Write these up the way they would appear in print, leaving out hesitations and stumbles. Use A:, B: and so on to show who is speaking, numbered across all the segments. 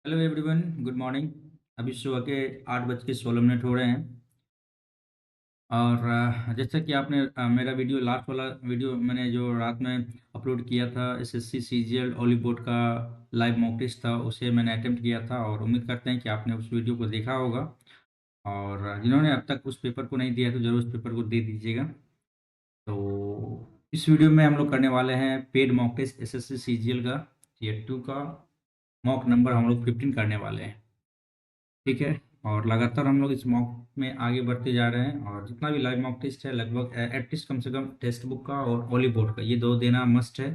A: Hello everyone, good morning. अभी सुबह के 8:16 हो रहे हैं। और जैसा कि आपने मेरा वीडियो लास्ट वाला वीडियो मैंने जो रात में अपलोड किया था, एसएससी सीजीएल ओली बोर्ड का लाइव मॉक टेस्ट था, उसे मैंने अटेम्प्ट किया था और उम्मीद करते हैं कि आपने उस वीडियो को देखा होगा। और जिन्होंने अब तक उस पेपर को नहीं दिया तो जरूर उस पेपर को दे दीजिएगा। तो इस वीडियो में हम लोग करने वाले हैं paid mock test SSC CGL का टीयर 2 का मॉक नंबर हम लोग 15 करने वाले हैं। ठीक है। और लगातार हम लोग इस मॉक में आगे बढ़ते जा रहे हैं और जितना भी लाइव मॉक टेस्ट है लगभग एटलीस्ट कम से कम टेक्स्ट बुक का और ओली बोर्ड का ये दो देना मस्ट है।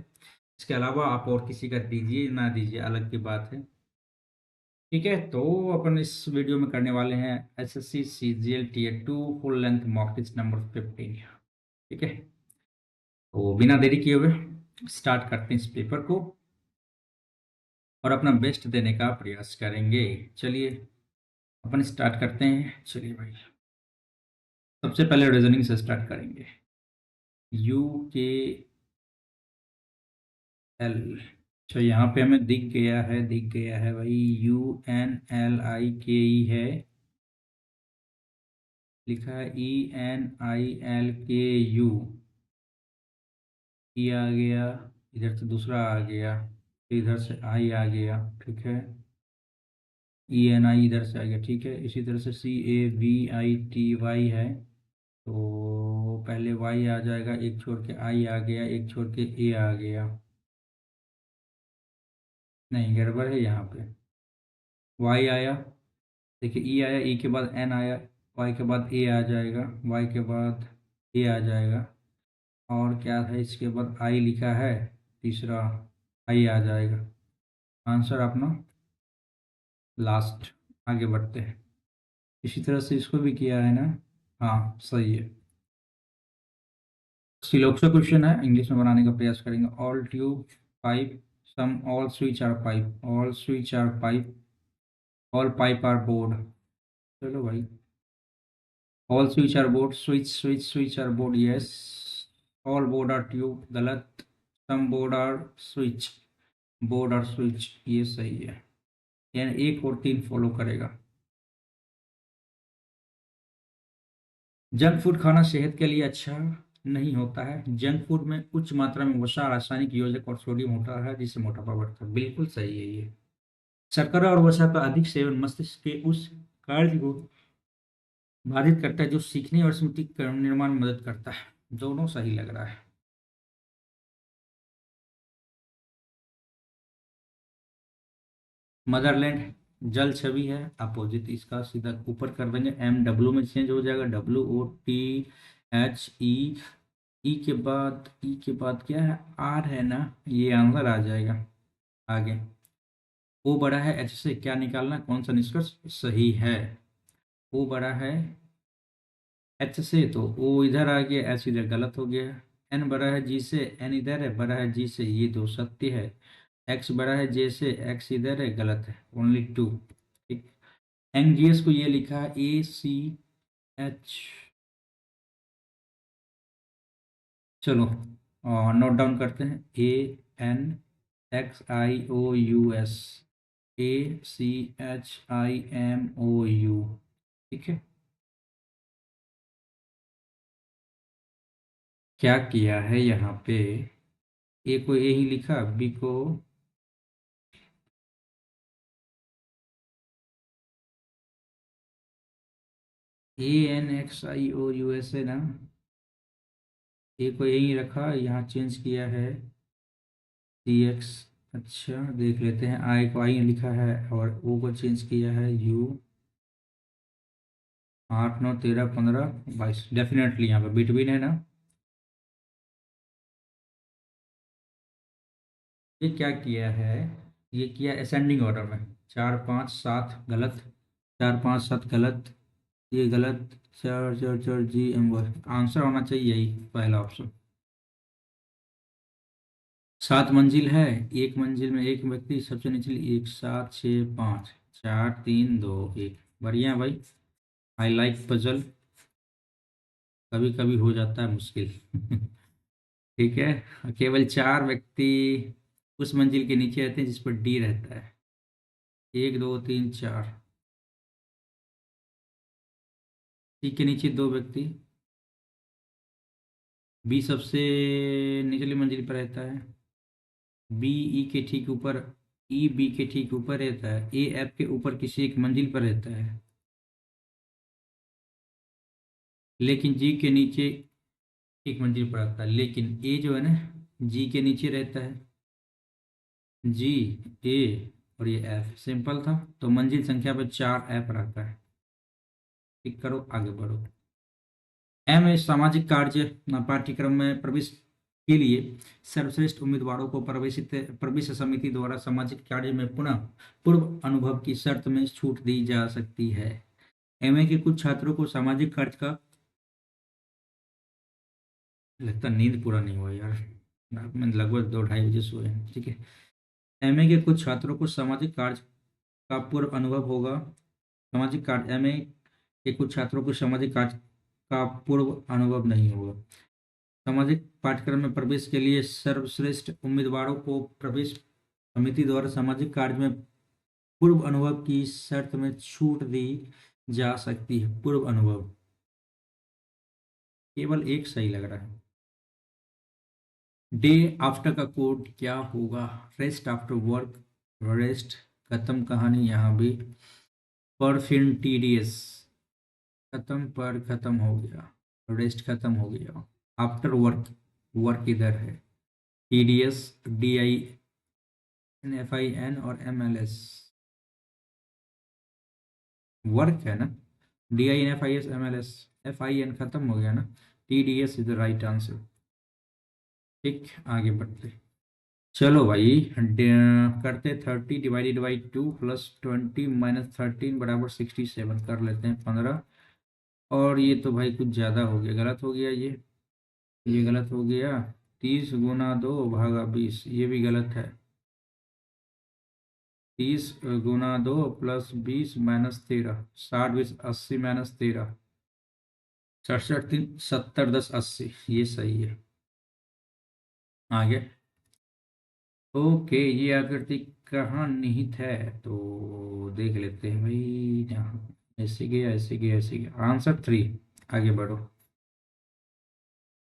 A: इसके अलावा आप और किसी का दीजिए ना दीजिए अलग की बात है। ठीक है, तो अपन इस वीडियो में करने वाले हैं SSC CGL tier 2 full length mock test number 15। ठीक है, तो बिना देरी किए हुए स्टार्ट करते हैं इस पेपर को और अपना बेस्ट देने का प्रयास करेंगे। चलिए अपन स्टार्ट करते हैं। चलिए भाई, सबसे पहले रीजनिंग से स्टार्ट करेंगे। UKL। अच्छा, यहाँ पे हमें दिख गया है भाई, UNLIKE है। लिखा है ENILKU। ई आ गया, इधर से दूसरा आ गया, फिर इधर से आई आ गया। ठीक है, ENI इधर से आ गया। ठीक है, इसी तरह से CAVITY है। तो पहले Y आ जाएगा, एक छोड़ के I आ गया, एक छोड़ के A आ गया। नहीं, गड़बड़ है यहाँ पे। Y आया, देखिए E आया, E के बाद N आया, Y के बाद A आ जाएगा, Y के बाद A आ जाएगा। और क्या है, इसके बाद I लिखा है, तीसरा I आ जाएगा। आंसर अपना लास्ट। आगे बढ़ते हैं। इसी तरह से इसको भी किया है ना। हाँ, सही है। सिलोक्सा क्वेश्चन है, इंग्लिश में बनाने का प्रयास करेंगे। All tube pipe, some all switch are pipe, all switch are pipe, all pipe are board. चलो भाई, all switch are board, switch are board, yes. All board are tube, गलत। Some board are switch, board are switch, ये सही है। यानी 1 और 3 follow करेगा। Junk food खाना सेहत के लिए अच्छा नहीं होता है। जंक फूड में उच्च मात्रा में वसा, रासायनिक योजक और सोडियम होता है जिससे मोटापा बढ़ता है। बिल्कुल सही है ये। शर्करा और वसा का अधिक सेवन मस्तिष्क के उस कार्य को बाधित करता है जो सीखने और स्मृति का निर्माण में मदद करता है। दोनों सही लग रहा है। मदरलैंड जल छवि है, अपोजिट इसका सीधा ऊपर कर देंगे। MW में चेंज हो जाएगा, WOTHE। ई के बाद क्या है, आर है ना, ये आंसर आ जाएगा। आगे ओ बड़ा है एच से, क्या निकालना, कौन सा निष्कर्ष सही है। ओ बड़ा है एच से तो ओ इधर आ गया, एच इधर गलत हो गया। एन बड़ा है जी से, एन इधर है, बड़ा है जी से, ये दो सत्य है। एक्स बड़ा है जे से, एक्स इधर है, गलत है, ओनली 2। ठीक। एनजीएस को ये लिखा है ACH। चलो नोट डाउन करते हैं। ANXIOUS, ACHIMOU। ठीक है, क्या किया है यहाँ पे, ए को ए ही लिखा, बी को ANXIOUS है ना, ए को यही रखा, यहाँ चेंज किया है CX। अच्छा, देख लेते हैं। आई को आई लिखा है और ओ को चेंज किया है U। 8 9 13 15 22, डेफिनेटली यहाँ पे बिटवीन है ना। ये क्या किया है, ये किया असेंडिंग ऑर्डर में। 4 5 7 गलत, 4 5 7 गलत, ये गलत। 4 4 4 GM। आंसर होना चाहिए यही पहला ऑप्शन। 7 मंजिल है, एक मंजिल में एक व्यक्ति, सबसे निचली 1 7 6 5 4 3 2 1। बढ़िया भाई, आई लाइक पजल। कभी कभी हो जाता है मुश्किल। ठीक है, केवल 4 व्यक्ति उस मंजिल के नीचे रहते हैं जिस पर डी रहता है। 1 2 3 4। सी के नीचे 2 व्यक्ति। बी सबसे निचली मंजिल पर रहता है। बी ई के ठीक ऊपर, ई बी के ठीक ऊपर रहता है। ए एफ के ऊपर किसी एक मंजिल पर रहता है, लेकिन जी के नीचे एक मंजिल पर रहता है, लेकिन ए जो है ना, जी के नीचे रहता है। जी, ए और ये एफ, सिंपल था। तो मंजिल संख्या पर 4 एफ रहता है। टिक करो, आगे बढ़ो। एम है सामाजिक कार्य पाठ्यक्रम में प्रवेश के लिए सर्वश्रेष्ठ उम्मीदवारों को प्रवेश समिति द्वारा सामाजिक कार्य में पुनः पूर्व अनुभव की शर्त में छूट दी जा सकती है। एमए के कुछ छात्रों को सामाजिक कार्य का, लगता नींद पूरा नहीं हुआ यार, मैं लगभग 2 ढाई बजे सोए हैं, ठीक है। एमए के कुछ छात्रों को सामाजिक कार्य का पूर्व अनुभव होगा। सामाजिक कार्य, एमए के कुछ छात्रों को सामाजिक कार्य का पूर्व अनुभव नहीं होगा। सामाजिक पाठ्यक्रम में प्रवेश के लिए सर्वश्रेष्ठ उम्मीदवारों को प्रवेश समिति द्वारा सामाजिक कार्य में पूर्व अनुभव की शर्त में छूट दी जा सकती है। पूर्व अनुभव, केवल एक सही लग रहा है। डे आफ्टर का कोड क्या होगा? रेस्ट आफ्टर वर्क, रेस्ट, खत्म कहानी यहाँ भी। पर फिर टीडीएस, खत्म पर खत्म हो गया, रेस्ट खत्म हो गया। आफ्टर वर्क, वर्क इधर है। TDS, D I N F I N और एम एल एस, वर्क है ना। D I N F I S M L S, F I N खत्म हो गया ना। T D S is the right answer. ठीक, आगे बढ़ते। चलो भाई, करते 30 डिवाइडेड बाई 2 प्लस 20 माइनस 13 बराबर 67 कर लेते हैं 15। और ये तो भाई कुछ ज़्यादा हो गया, गलत हो गया ये गलत हो गया। 30 गुना 2 भागा 20, ये भी गलत है। 30 गुना 2 प्लस 20 माइनस 13, 60 20 80 माइनस 13, 67 3 70 10 80, ये सही है। आगे, ओके, ये आकृति कहाँ निहित है तो देख लेते हैं भाई। यहाँ ऐसे गया ऐसे गया ऐसे गया, आंसर 3। आगे बढ़ो।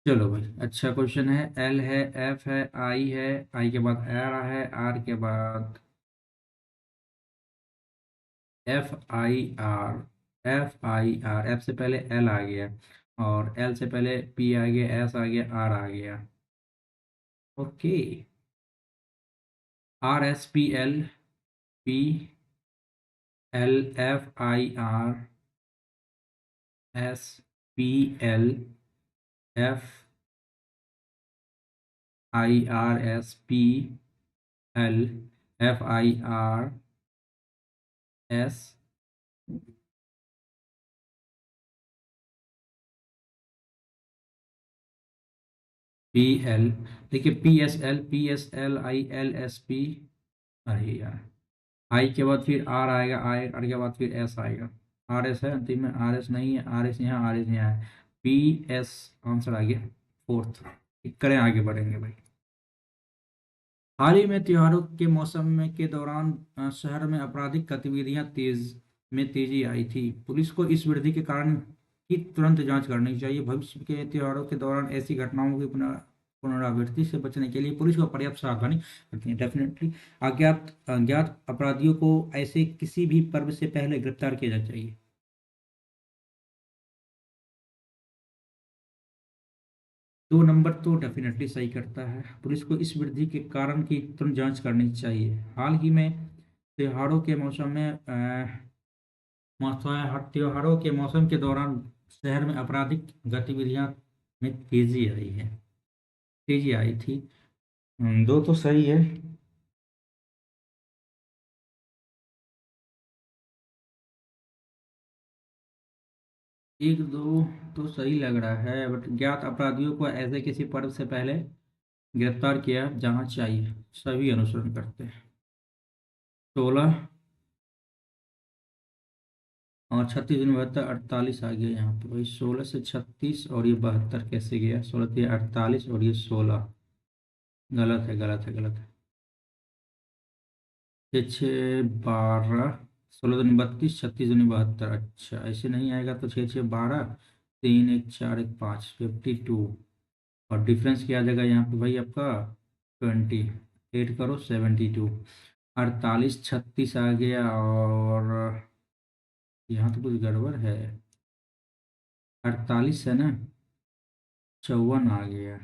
A: चलो भाई, अच्छा क्वेश्चन है। एल है, एफ है, आई है, आई के बाद आर है, आर के बाद F I are, F I are, F से पहले एल आ गया, और एल से पहले पी आ गया, एस आ गया, आर आ गया। Okay, R S P L, P L F I R, S P L, F I R, S P L, F I R, S P L. देखिए, P S L, P S L, I L S P. अरे यार, आई के बाद फिर are आएगा, I R के बाद फिर एस आएगा। आर एस है अंतिम में, आर एस नहीं है, आर एस यहाँ, आर एस यहाँ है। पी एस आंसर आ गया, फोर्थ। करें, आगे बढ़ेंगे भाई। हाल ही में त्योहारों के मौसम में के दौरान शहर में आपराधिक गतिविधियां में तेजी आई थी। पुलिस को इस वृद्धि के कारण की तुरंत जांच करनी चाहिए। भविष्य के त्योहारों के दौरान ऐसी घटनाओं की पुनरावृत्ति से बचने के लिए पुलिस को पर्याप्त सावधानी बरतनी है। डेफिनेटली अज्ञात अज्ञात अपराधियों को ऐसे किसी भी पर्व से पहले गिरफ्तार किया जाना चाहिए। 2 नंबर तो डेफिनेटली सही करता है। पुलिस को इस वृद्धि के कारण की तुरंत जांच करनी चाहिए। हाल ही में त्योहारों के मौसम में त्योहारों के मौसम के दौरान शहर में आपराधिक गतिविधियां में तेजी आई थी। दो तो सही है। 1 2 तो सही लग रहा है, बट ज्ञात अपराधियों को ऐसे किसी पर्व से पहले गिरफ्तार किया जाना चाहिए, सभी अनुसरण करते हैं। 16 और 36 72 48 आ गया यहाँ पे भाई। 16 से 36 और ये 72 कैसे गया? 16 से 48 और ये 16, गलत है गलत है गलत है। छः छः 12, 16 दूनी 32, 36 दूनी 72। अच्छा, ऐसे नहीं आएगा तो 6 6 12, 3 1 4 1 5, 52। और डिफरेंस क्या आ जाएगा यहाँ पे भाई आपका 20। एड करो 72। 48 36 आ गया, और यहाँ तो कुछ गड़बड़ है। 48 है ना, 54 आ गया।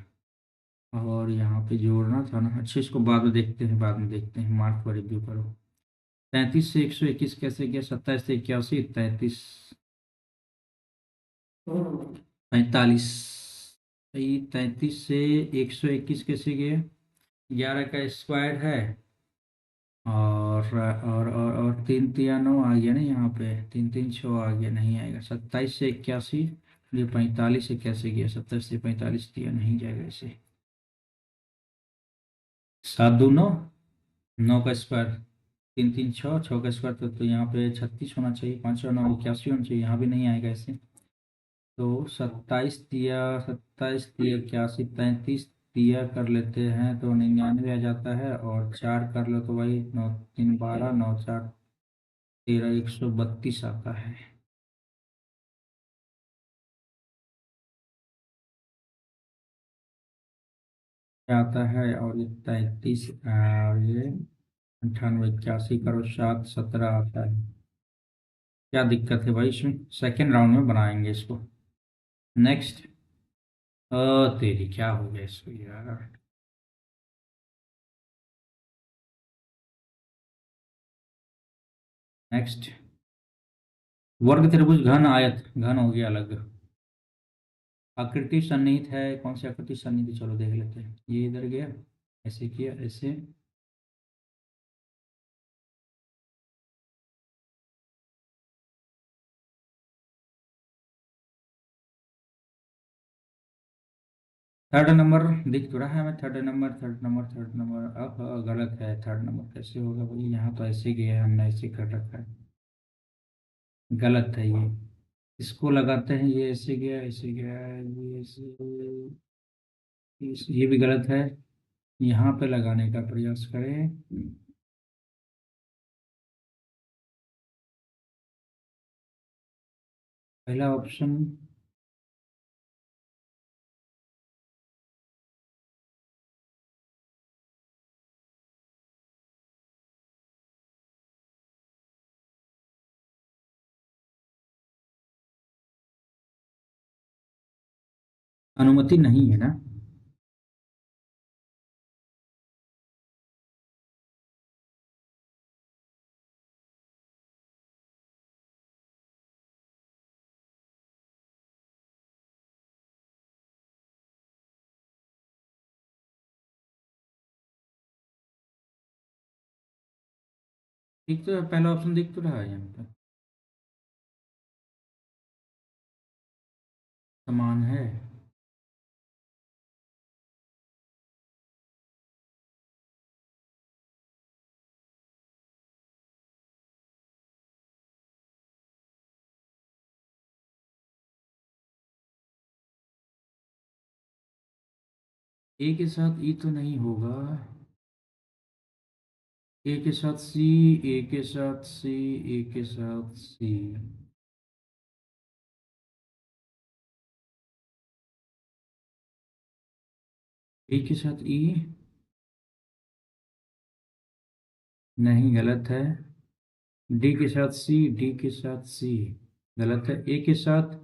A: और यहाँ पे जोड़ना था ना। अच्छा, इसको बाद में देखते हैं, बाद में देखते हैं, मार्क को रिव्यू करो। 33 से 121 कैसे गया? 27 से 81, 33, 45। 33 से 121 कैसे गया? 11 का स्क्वायर है, और 3 3 9 आ गया ना, यहाँ पे 3 3 6 आ गया, नहीं आएगा। 27 से 81, ये 45 से कैसे गया? 27 से 45 दिया, नहीं जाएगा इसे। 7 2 9, 9 का स्क्वायर 3 3 6, 6 का स्क्वायर तो यहाँ पे 36 होना चाहिए। 5 9 81 होना चाहिए, यहाँ भी नहीं आएगा ऐसे। तो 27 दिया, 81 33 दिया कर लेते हैं तो 99 आ जाता है। और 4 कर लो तो वही 9 3 12, 9 4 13, 132 आता है। क्या आता है? और ये 33, और ये 98 81 करो, 7 17 आता है। क्या दिक्कत है भाई इसमें? सेकेंड राउंड में बनाएंगे इसको। नेक्स्ट। तेरी क्या हो गया इसको यार। नेक्स्ट। वर्ग त्रिभुज घन आयत घन हो गया अलग। आकृति सन्निहित है, कौन सी आकृति सन्निहित है? चलो देख लेते हैं। ये इधर गया, ऐसे किया, ऐसे। थर्ड नंबर दिख तो रहा है हमें। Third number. अब गलत है। थर्ड नंबर कैसे होगा भाई? यहाँ तो ऐसे गया है, हमने ऐसे कर रखा है। गलत है ये। इसको लगाते हैं, ये ऐसे गया, ऐसे गया, ये ऐसे। ये भी गलत है। यहाँ पे लगाने का प्रयास करें। पहला ऑप्शन। अनुमति नहीं है ना? दिख तो पहला ऑप्शन दिख तो रहा है यहाँ पे। समान है। ए के साथ ई तो नहीं होगा। ए के साथ सी, ए के साथ सी, ए के साथ सी। ए के साथ ई। नहीं, गलत है। डी के साथ सी, डी के साथ सी। गलत है। ए के साथ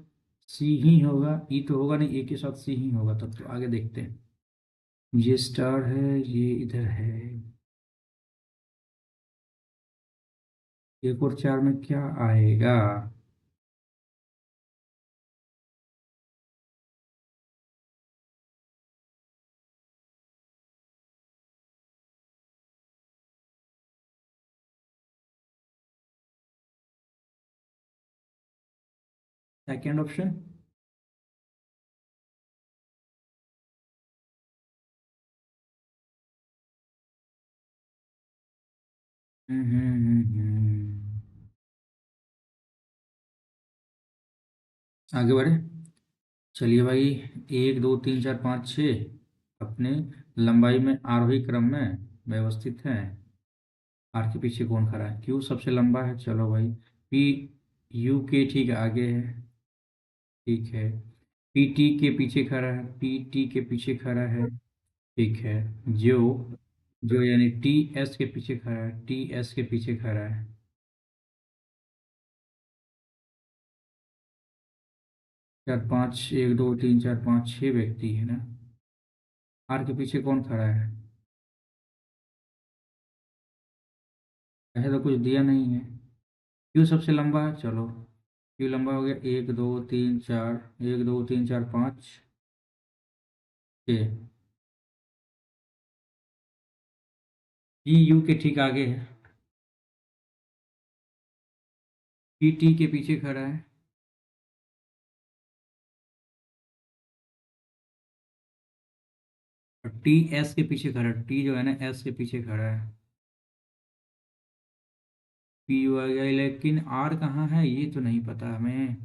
A: सी ही होगा, ई तो होगा नहीं। ए के साथ सी ही होगा, तब तो आगे देखते हैं। ये स्टार है, ये इधर है। एक और चार में क्या आएगा? Second option. आगे बढ़े। चलिए भाई। 1 2 3 4 5 6 अपने लंबाई में आरोही क्रम में व्यवस्थित हैं। आर के पीछे कौन खड़ा है? क्यू सबसे लंबा है, चलो भाई। पी यू के ठीक आगे है, ठीक है। पी टी के पीछे खड़ा है, पी टी के पीछे खड़ा है, ठीक है। जो जो यानी टी एस के पीछे खड़ा है, टी एस के पीछे खड़ा है। 4 5, 1 2 3 4 5 6 व्यक्ति है ना। आर के पीछे कौन खड़ा है? ऐसे तो कुछ दिया नहीं है। क्यू सबसे लंबा है, चलो। क्यू लंबा हो गया, 1 2 3 4, 1 2 3 4 5 6। ई यू के ठीक आगे है, पी टी के पीछे खड़ा है। और टी एस के पीछे खड़ा है, टी जो है ना एस के पीछे खड़ा है। पी यू आ गया, लेकिन आर कहाँ है ये तो नहीं पता हमें।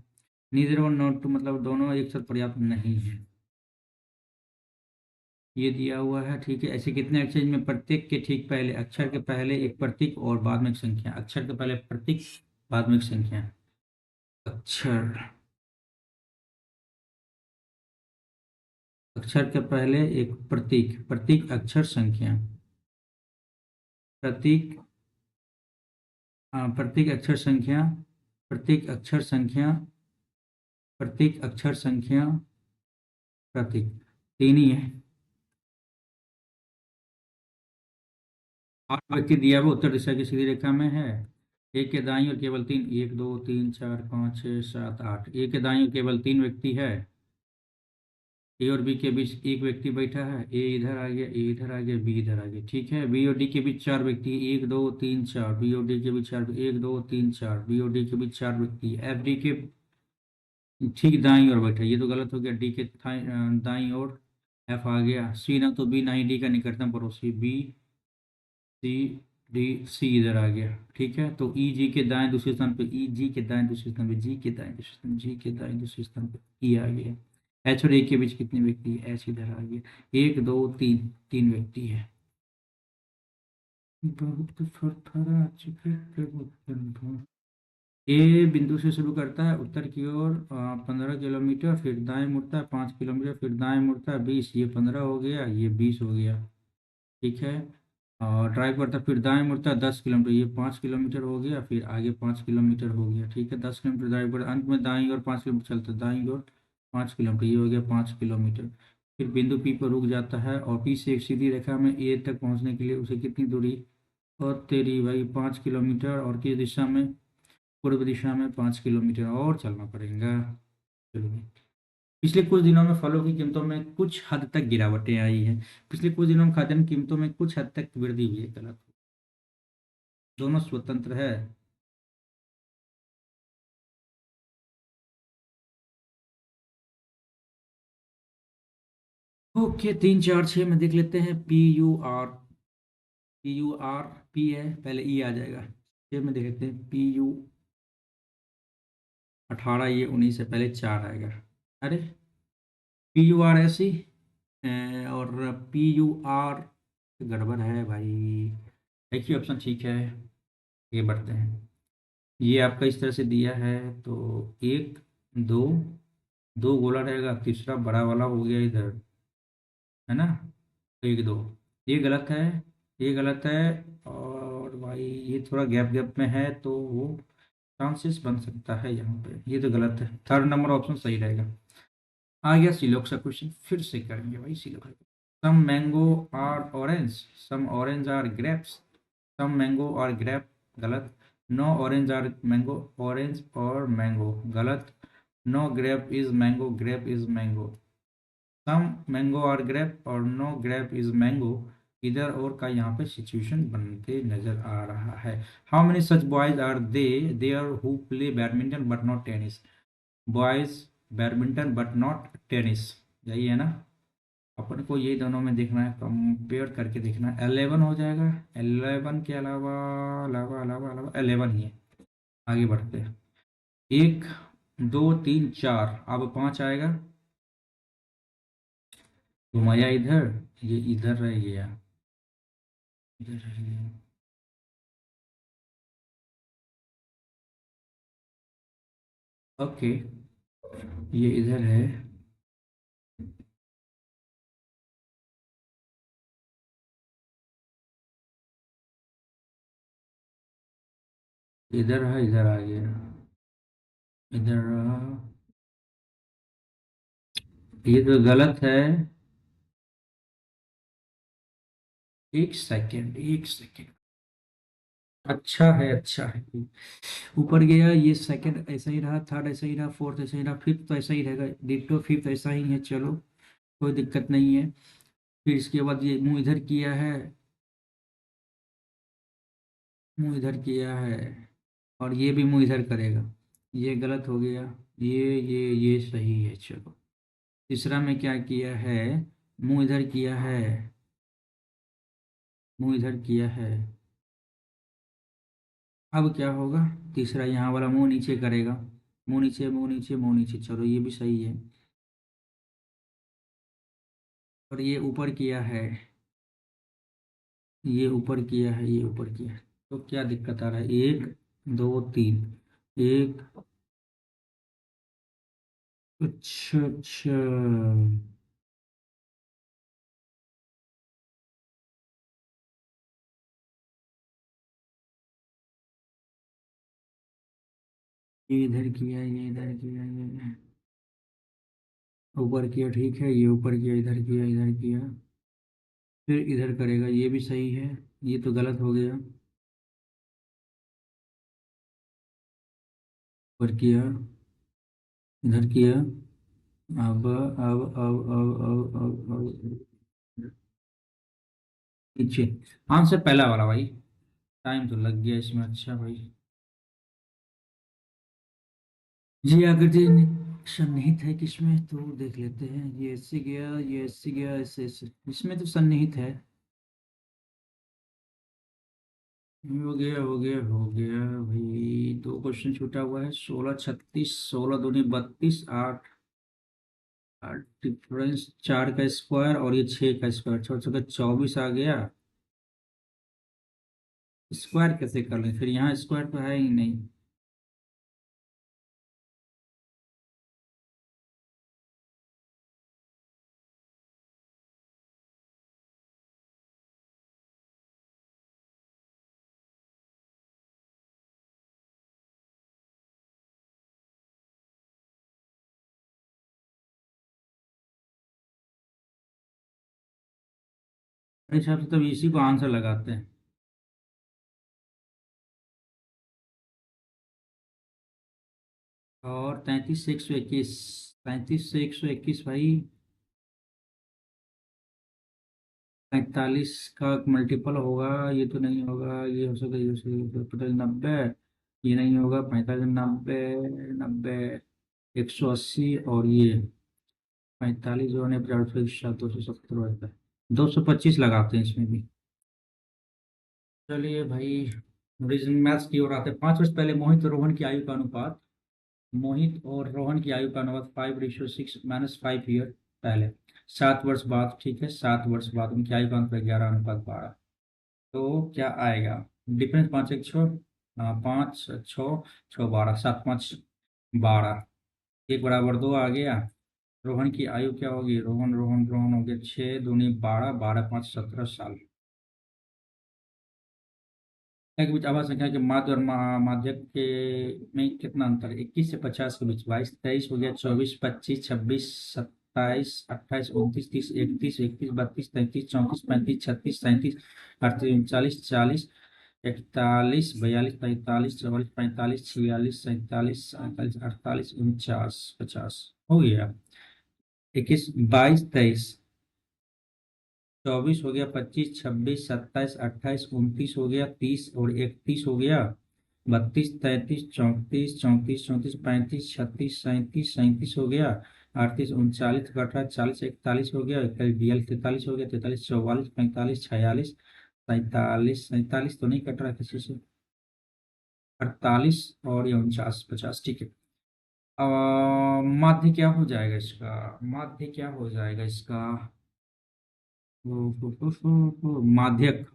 A: नीदर वन नॉट टू, मतलब दोनों एक साथ पर्याप्त नहीं है। ये दिया हुआ है, ठीक है। ऐसे कितने अक्षर में प्रत्येक के ठीक पहले, अक्षर के पहले एक प्रतीक और बाद में एक संख्या, अक्षर के पहले प्रतीक बाद में एक संख्या। अक्षर, अक्षर के पहले एक प्रतीक, प्रतीक अक्षर संख्या। प्रतीक, प्रतीक अक्षर संख्या, प्रतीक अक्षर संख्या, प्रतीक अक्षर संख्या, प्रतीक। तीन ही है। आठ व्यक्ति दिया हुआ उत्तर दिशा की सीधी रेखा में है। एक के दाईं ओर केवल तीन, 1 2 3 4 5 6 7 8। एक के दाईं ओर केवल तीन व्यक्ति है। ए और बी के बीच एक व्यक्ति बैठा है, ए इधर आ गया, ए इधर आ गया, बी इधर आ गया, ठीक है। बी और डी के बीच चार व्यक्ति, 1 2 3 4, बी और डी के बीच चार, 1 2 3 4, बी और डी के बीच चार व्यक्ति। एफ डी के ठीक दाईं ओर बैठा है, ये तो गलत हो गया। डी के दाईं ओर एफ आ गया। सी ना तो बी ना ही डी का निकटतम पड़ोसी, बी सी डी, सी इधर आ गया, ठीक है। तो ई जी के दाएं दूसरे स्थान पे, ई जी के दाएं दूसरे स्थान पे, जी के दाएं दूसरे स्थान, जी के दाएं दूसरे स्थान पे ई आ गया। एच और ए के बीच कितने व्यक्ति है? एच इधर आ गया। 1 2 3, तीन व्यक्ति है। बहुत फरफरा चुके कबूतर। ए बिंदु से शुरू करता है उत्तर की ओर 15 किलोमीटर, फिर दाएं मुड़ता है 5 किलोमीटर, फिर दाएं मुड़ता है 20, ये 15 हो गया, ये 20 हो गया, ठीक है। और ड्राइव करता है, फिर दाएं मुड़ता है 10 किलोमीटर, ये 5 किलोमीटर हो गया, फिर आगे 5 किलोमीटर हो गया, ठीक है। 10 किलोमीटर ड्राइव कर, अंत में दाईं और 5 किलोमीटर चलता है, दाईं और 5 किलोमीटर, ये हो गया 5 किलोमीटर। फिर बिंदु पी पर रुक जाता है और पी से एक सीधी रेखा में ए तक पहुंचने के लिए उसे कितनी दूरी? और तेरी भाई 5 किलोमीटर, और किस दिशा में? पूर्व दिशा में 5 किलोमीटर और चलना पड़ेगा। चलिए। पिछले कुछ दिनों में फलों की कीमतों में कुछ हद तक गिरावटें आई है। पिछले कुछ दिनों में खाद्यान्न कीमतों में कुछ हद तक वृद्धि हुई है, गलत। दोनों स्वतंत्र है। ओके, 3 4 6 में देख लेते हैं। P U R, P U R, P है पहले, ई आ जाएगा। 6 में देख लेते हैं, पी यू 18, ये 19 है, पहले 4 आएगा। अरे, पी यू आर ऐसी, और पी यू आर गड़बड़ है भाई। एक ही ऑप्शन ठीक है, ये बढ़ते हैं। ये आपका इस तरह से दिया है, तो एक दो, दो गोला रहेगा, तीसरा बड़ा वाला हो गया इधर, है ना। 1 2, ये गलत है, ये गलत है। और भाई ये थोड़ा गैप गैप में है, तो वो चांसेस बन सकता है यहाँ पे, ये तो गलत है। थर्ड नंबर ऑप्शन सही रहेगा। आ गया सिलोक सा क्वेश्चन, फिर से करेंगे भाई सिलोक। Some mango are orange, some orange are grapes, some mango are grape, गलत। No orange are mango, orange और मैंगो, गलत। No grape is mango, grape is mango. Some mango are grape और नो ग्रेप इज मैंगो, इधर और का यहाँ पे situation बनते नजर आ रहा है। How many such boys are they there who play badminton but not tennis? Boys badminton but not tennis, यही है ना। अपन को ये दोनों में देखना है, कंपेयर करके देखना है। 11 हो जाएगा, 11 के अलावा, अलावा अलावा अलावा 11 ही है। आगे बढ़ते हैं। 1 2 3 4, अब 5 आएगा। घुमाया इधर, ये इधर रह गया, इधर रह गया। ओके, ये इधर है। इधर है, इधर आ गया। इधर रहा। ये तो गलत है। एक सेकंड, एक सेकंड। अच्छा है, अच्छा है। ऊपर गया, ये सेकंड ऐसा ही रहा, थर्ड ऐसा ही रहा, फोर्थ ऐसा ही रहा, फिफ्थ तो ऐसा ही रहेगा, डिट्टो फिफ्थ ऐसा ही है। चलो, कोई दिक्कत नहीं है। फिर इसके बाद ये मुंह इधर किया है, मुंह इधर किया है, और ये भी मुंह इधर करेगा। ये गलत हो गया। ये सही है। चलो, तीसरा में क्या किया है, मुंह इधर किया है, मुंह इधर किया है। अब क्या होगा, तीसरा यहाँ वाला मुंह नीचे करेगा। मुंह नीचे, मुंह नीचे, मुंह नीचे। चलो, ये भी सही है। और ये ऊपर किया है, ये ऊपर किया है, ये ऊपर किया है। तो क्या दिक्कत आ रहा है, एक, दो, तीन। एक। अच्छा, अच्छा। ये इधर किया, ये इधर किया, ये ऊपर किया, ठीक है। ये ऊपर किया, इधर किया, इधर किया, फिर इधर करेगा। ये भी सही है। ये तो गलत हो गया। ऊपर किया, इधर किया। अब नीचे। आंसर पहला वाला भाई। टाइम तो लग गया इसमें। अच्छा भाई। जी, आकृति सन्निहित है किसमें, तो देख लेते हैं। ये ऐसे गया, ये ऐसे गया, ऐसे ऐसे, इसमें तो सन्निहित है। हो गया, हो गया, हो गया। भाई, दो क्वेश्चन छूटा हुआ है। 16 36, 16 दूनी 32, आठ। आठ डिफरेंस, चार का स्क्वायर और ये छह का स्क्वायर, छोटा छोटा 24 आ गया। स्क्वायर कैसे कर लें, फिर यहाँ स्क्वायर तो है ही नहीं। मेरे हिसाब से तब इसी को आंसर लगाते हैं। और 33 से 121, 35 से 121 भाई। 45 का मल्टीपल होगा, ये तो नहीं होगा। ये हो सकता है, ये हो सकता है, 90। ये नहीं होगा। 45, 90, 90, 180, और ये 45 जो है 50, 270 होता है। 225 लगाते हैं इसमें भी। चलिए भाई, रीजनिंग मैथ्स की ओर आते हैं। 5 वर्ष पहले मोहित और रोहन की आयु का अनुपात, मोहित और रोहन की आयु का अनुपात 5:6 - 5 ईयर पहले। 7 वर्ष बाद, ठीक है, 7 वर्ष बाद उनकी आयु का अनुपात 11:12। तो क्या आएगा, डिफरेंस 5 1 6, 5 6 6 12, 7 5 12। 1 = 2 आ गया। रोहन की आयु क्या होगी, रोहन रोहन रोहन हो गया, 6 दूनी 12, 12 5 17 साल। एक बीच आवाज संख्या के माध्य और माध्यक के में कितना अंतर है, 21 से 50 के बीच। 22 23 हो गया, 24 25 26 27 28 29 30 31 31 32 33 34 35 36 37 38 39 40 41 42 43 44 45 46 47 47 48 49 50 हो गया। 21 22 23 24 हो गया, 25 26 27 28 29 हो गया, 30 और 31 हो गया, 32 33 34 34 35 36 37 हो गया, 38 39 40 41 42 43 हो गया, 43 44 45 46 47 47 तो नहीं कट रहा किसी से। 48 और ये 49 50, ठीक है। माध्य क्या हो जाएगा इसका, माध्य क्या हो जाएगा इसका। माध्यक।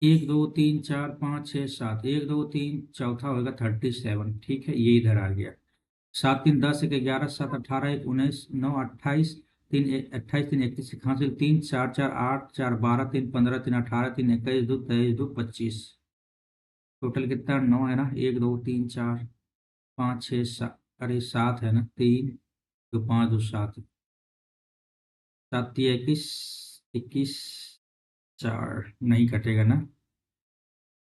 A: 1 2 3 4 5 6 7, 1 2 3 चौथा होगा 37, ठीक है, ये इधर आ गया। 7 3 10 1 11 7 18 1 19 9 28 3 28 3 31 हासिल 3 4 4 8 4 12 3 15 3 18 3 21 2 23 2 25। टोटल कितना 9 है ना, 1 2 3 4 5 6 7, अरे 7 है ना, 3 2 5 2 7, 7 3 21 21 4 नहीं कटेगा ना।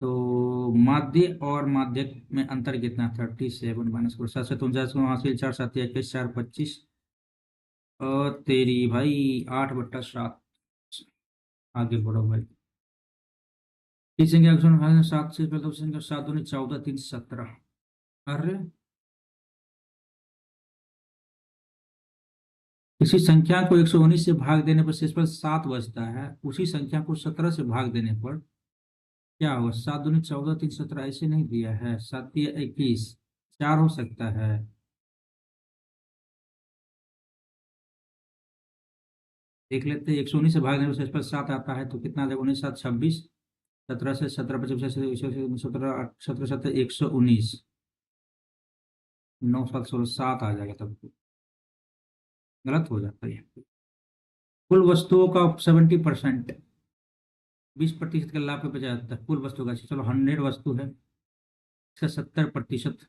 A: तो माध्य और माध्यक में अंतर कितना, 37 माइनस 7 7 49 हासिल 4 7 21 4 25। और तेरी भाई 8/7। आगे बढ़ो भाई। तीन संख्या का भाग 7 से पहले संख्या 7 दूनी 14 3 17। अरे किसी संख्या को 119 से भाग देने पर शेषफल 7 बचता है, उसी संख्या को 17 से भाग देने पर क्या होगा। 7 दूनी 14 3 17 ऐसे नहीं दिया है, 7 दिया 21, 4 हो सकता है। देख लेते हैं, 119 से भाग देने पर शेषफल 7 आता है तो कितना आ जाएगा, 19 7 26, 17 से 17 25 17 17 17 119, 9 7 16 7 आ जाएगा तब। गलत हो जाता है। कुल वस्तुओं का 70%, 20% का लाभ पे बचा जाता है कुल वस्तु का। चलो 100 वस्तु है, इसका 70%,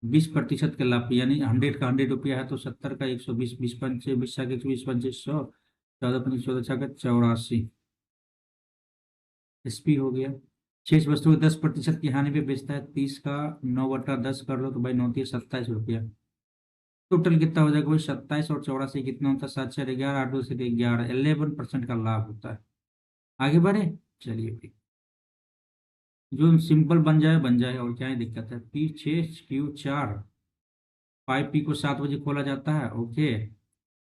A: 20% के लाभ पे, यानी 100 का 100 रुपया है तो 70 का 120, 20 पंचे 20 का 120 पंचे 100, 14 पंचे 14 का 84, एसपी हो गया। शेष वस्तु के 10% की हानि पे बेचता है, 30 का 9/10 कर लो तो भाई 9 × 27 रुपया। टोटल कितना हो जाएगा भाई, 27 और 84 कितना होता है, 7 4 11 8 2 से 11, 11% का लाभ होता है। आगे बढ़े, चलिए भाई। जो सिंपल बन जाए और क्या ही दिक्कत है। P6 Q4, 5P को 7 बजे खोला जाता है, ओके।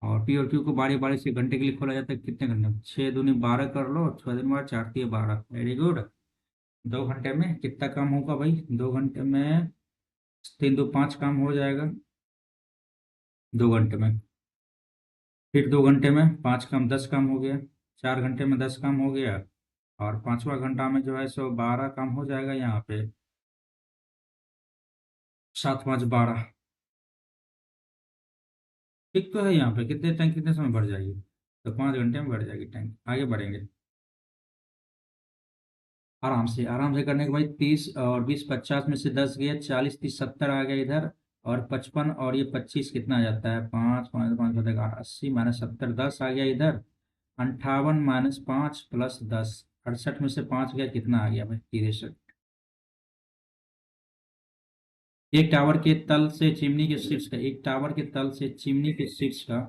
A: और P और Q को बारी बारी से घंटे के लिए खोला जाता है, कितने घंटे, 6 दूनी 12 कर लो, 6 दूनी 12 4 3 12, वेरी गुड। 2 घंटे में कितना काम होगा भाई, 2 घंटे में 3 2 5 काम हो जाएगा 2 घंटे में। फिर 2 घंटे में 5 काम 10 काम हो गया, 4 घंटे में 10 काम हो गया, और पांचवा घंटा में जो है सो 12 काम हो जाएगा यहाँ पे, 7 5 12। ठीक तो है, यहाँ पे कितने टैंक कितने समय भर जाएगी, तो 5 घंटे में भर जाएगी टैंक। आगे बढ़ेंगे आराम से करने के बाद 30 और 20 50 में से 10 गया, 40 30 70 आ गया इधर, और 55 और ये 25 कितना आ जाता है, 5 5 5 80 माइनस 70 10 आ गया इधर, 58 माइनस 5 प्लस 10 68 में से 5 गया, कितना आ गया भाई 63। एक टावर के तल से चिमनी के शीर्ष का, एक टावर के तल से चिमनी के शीर्ष का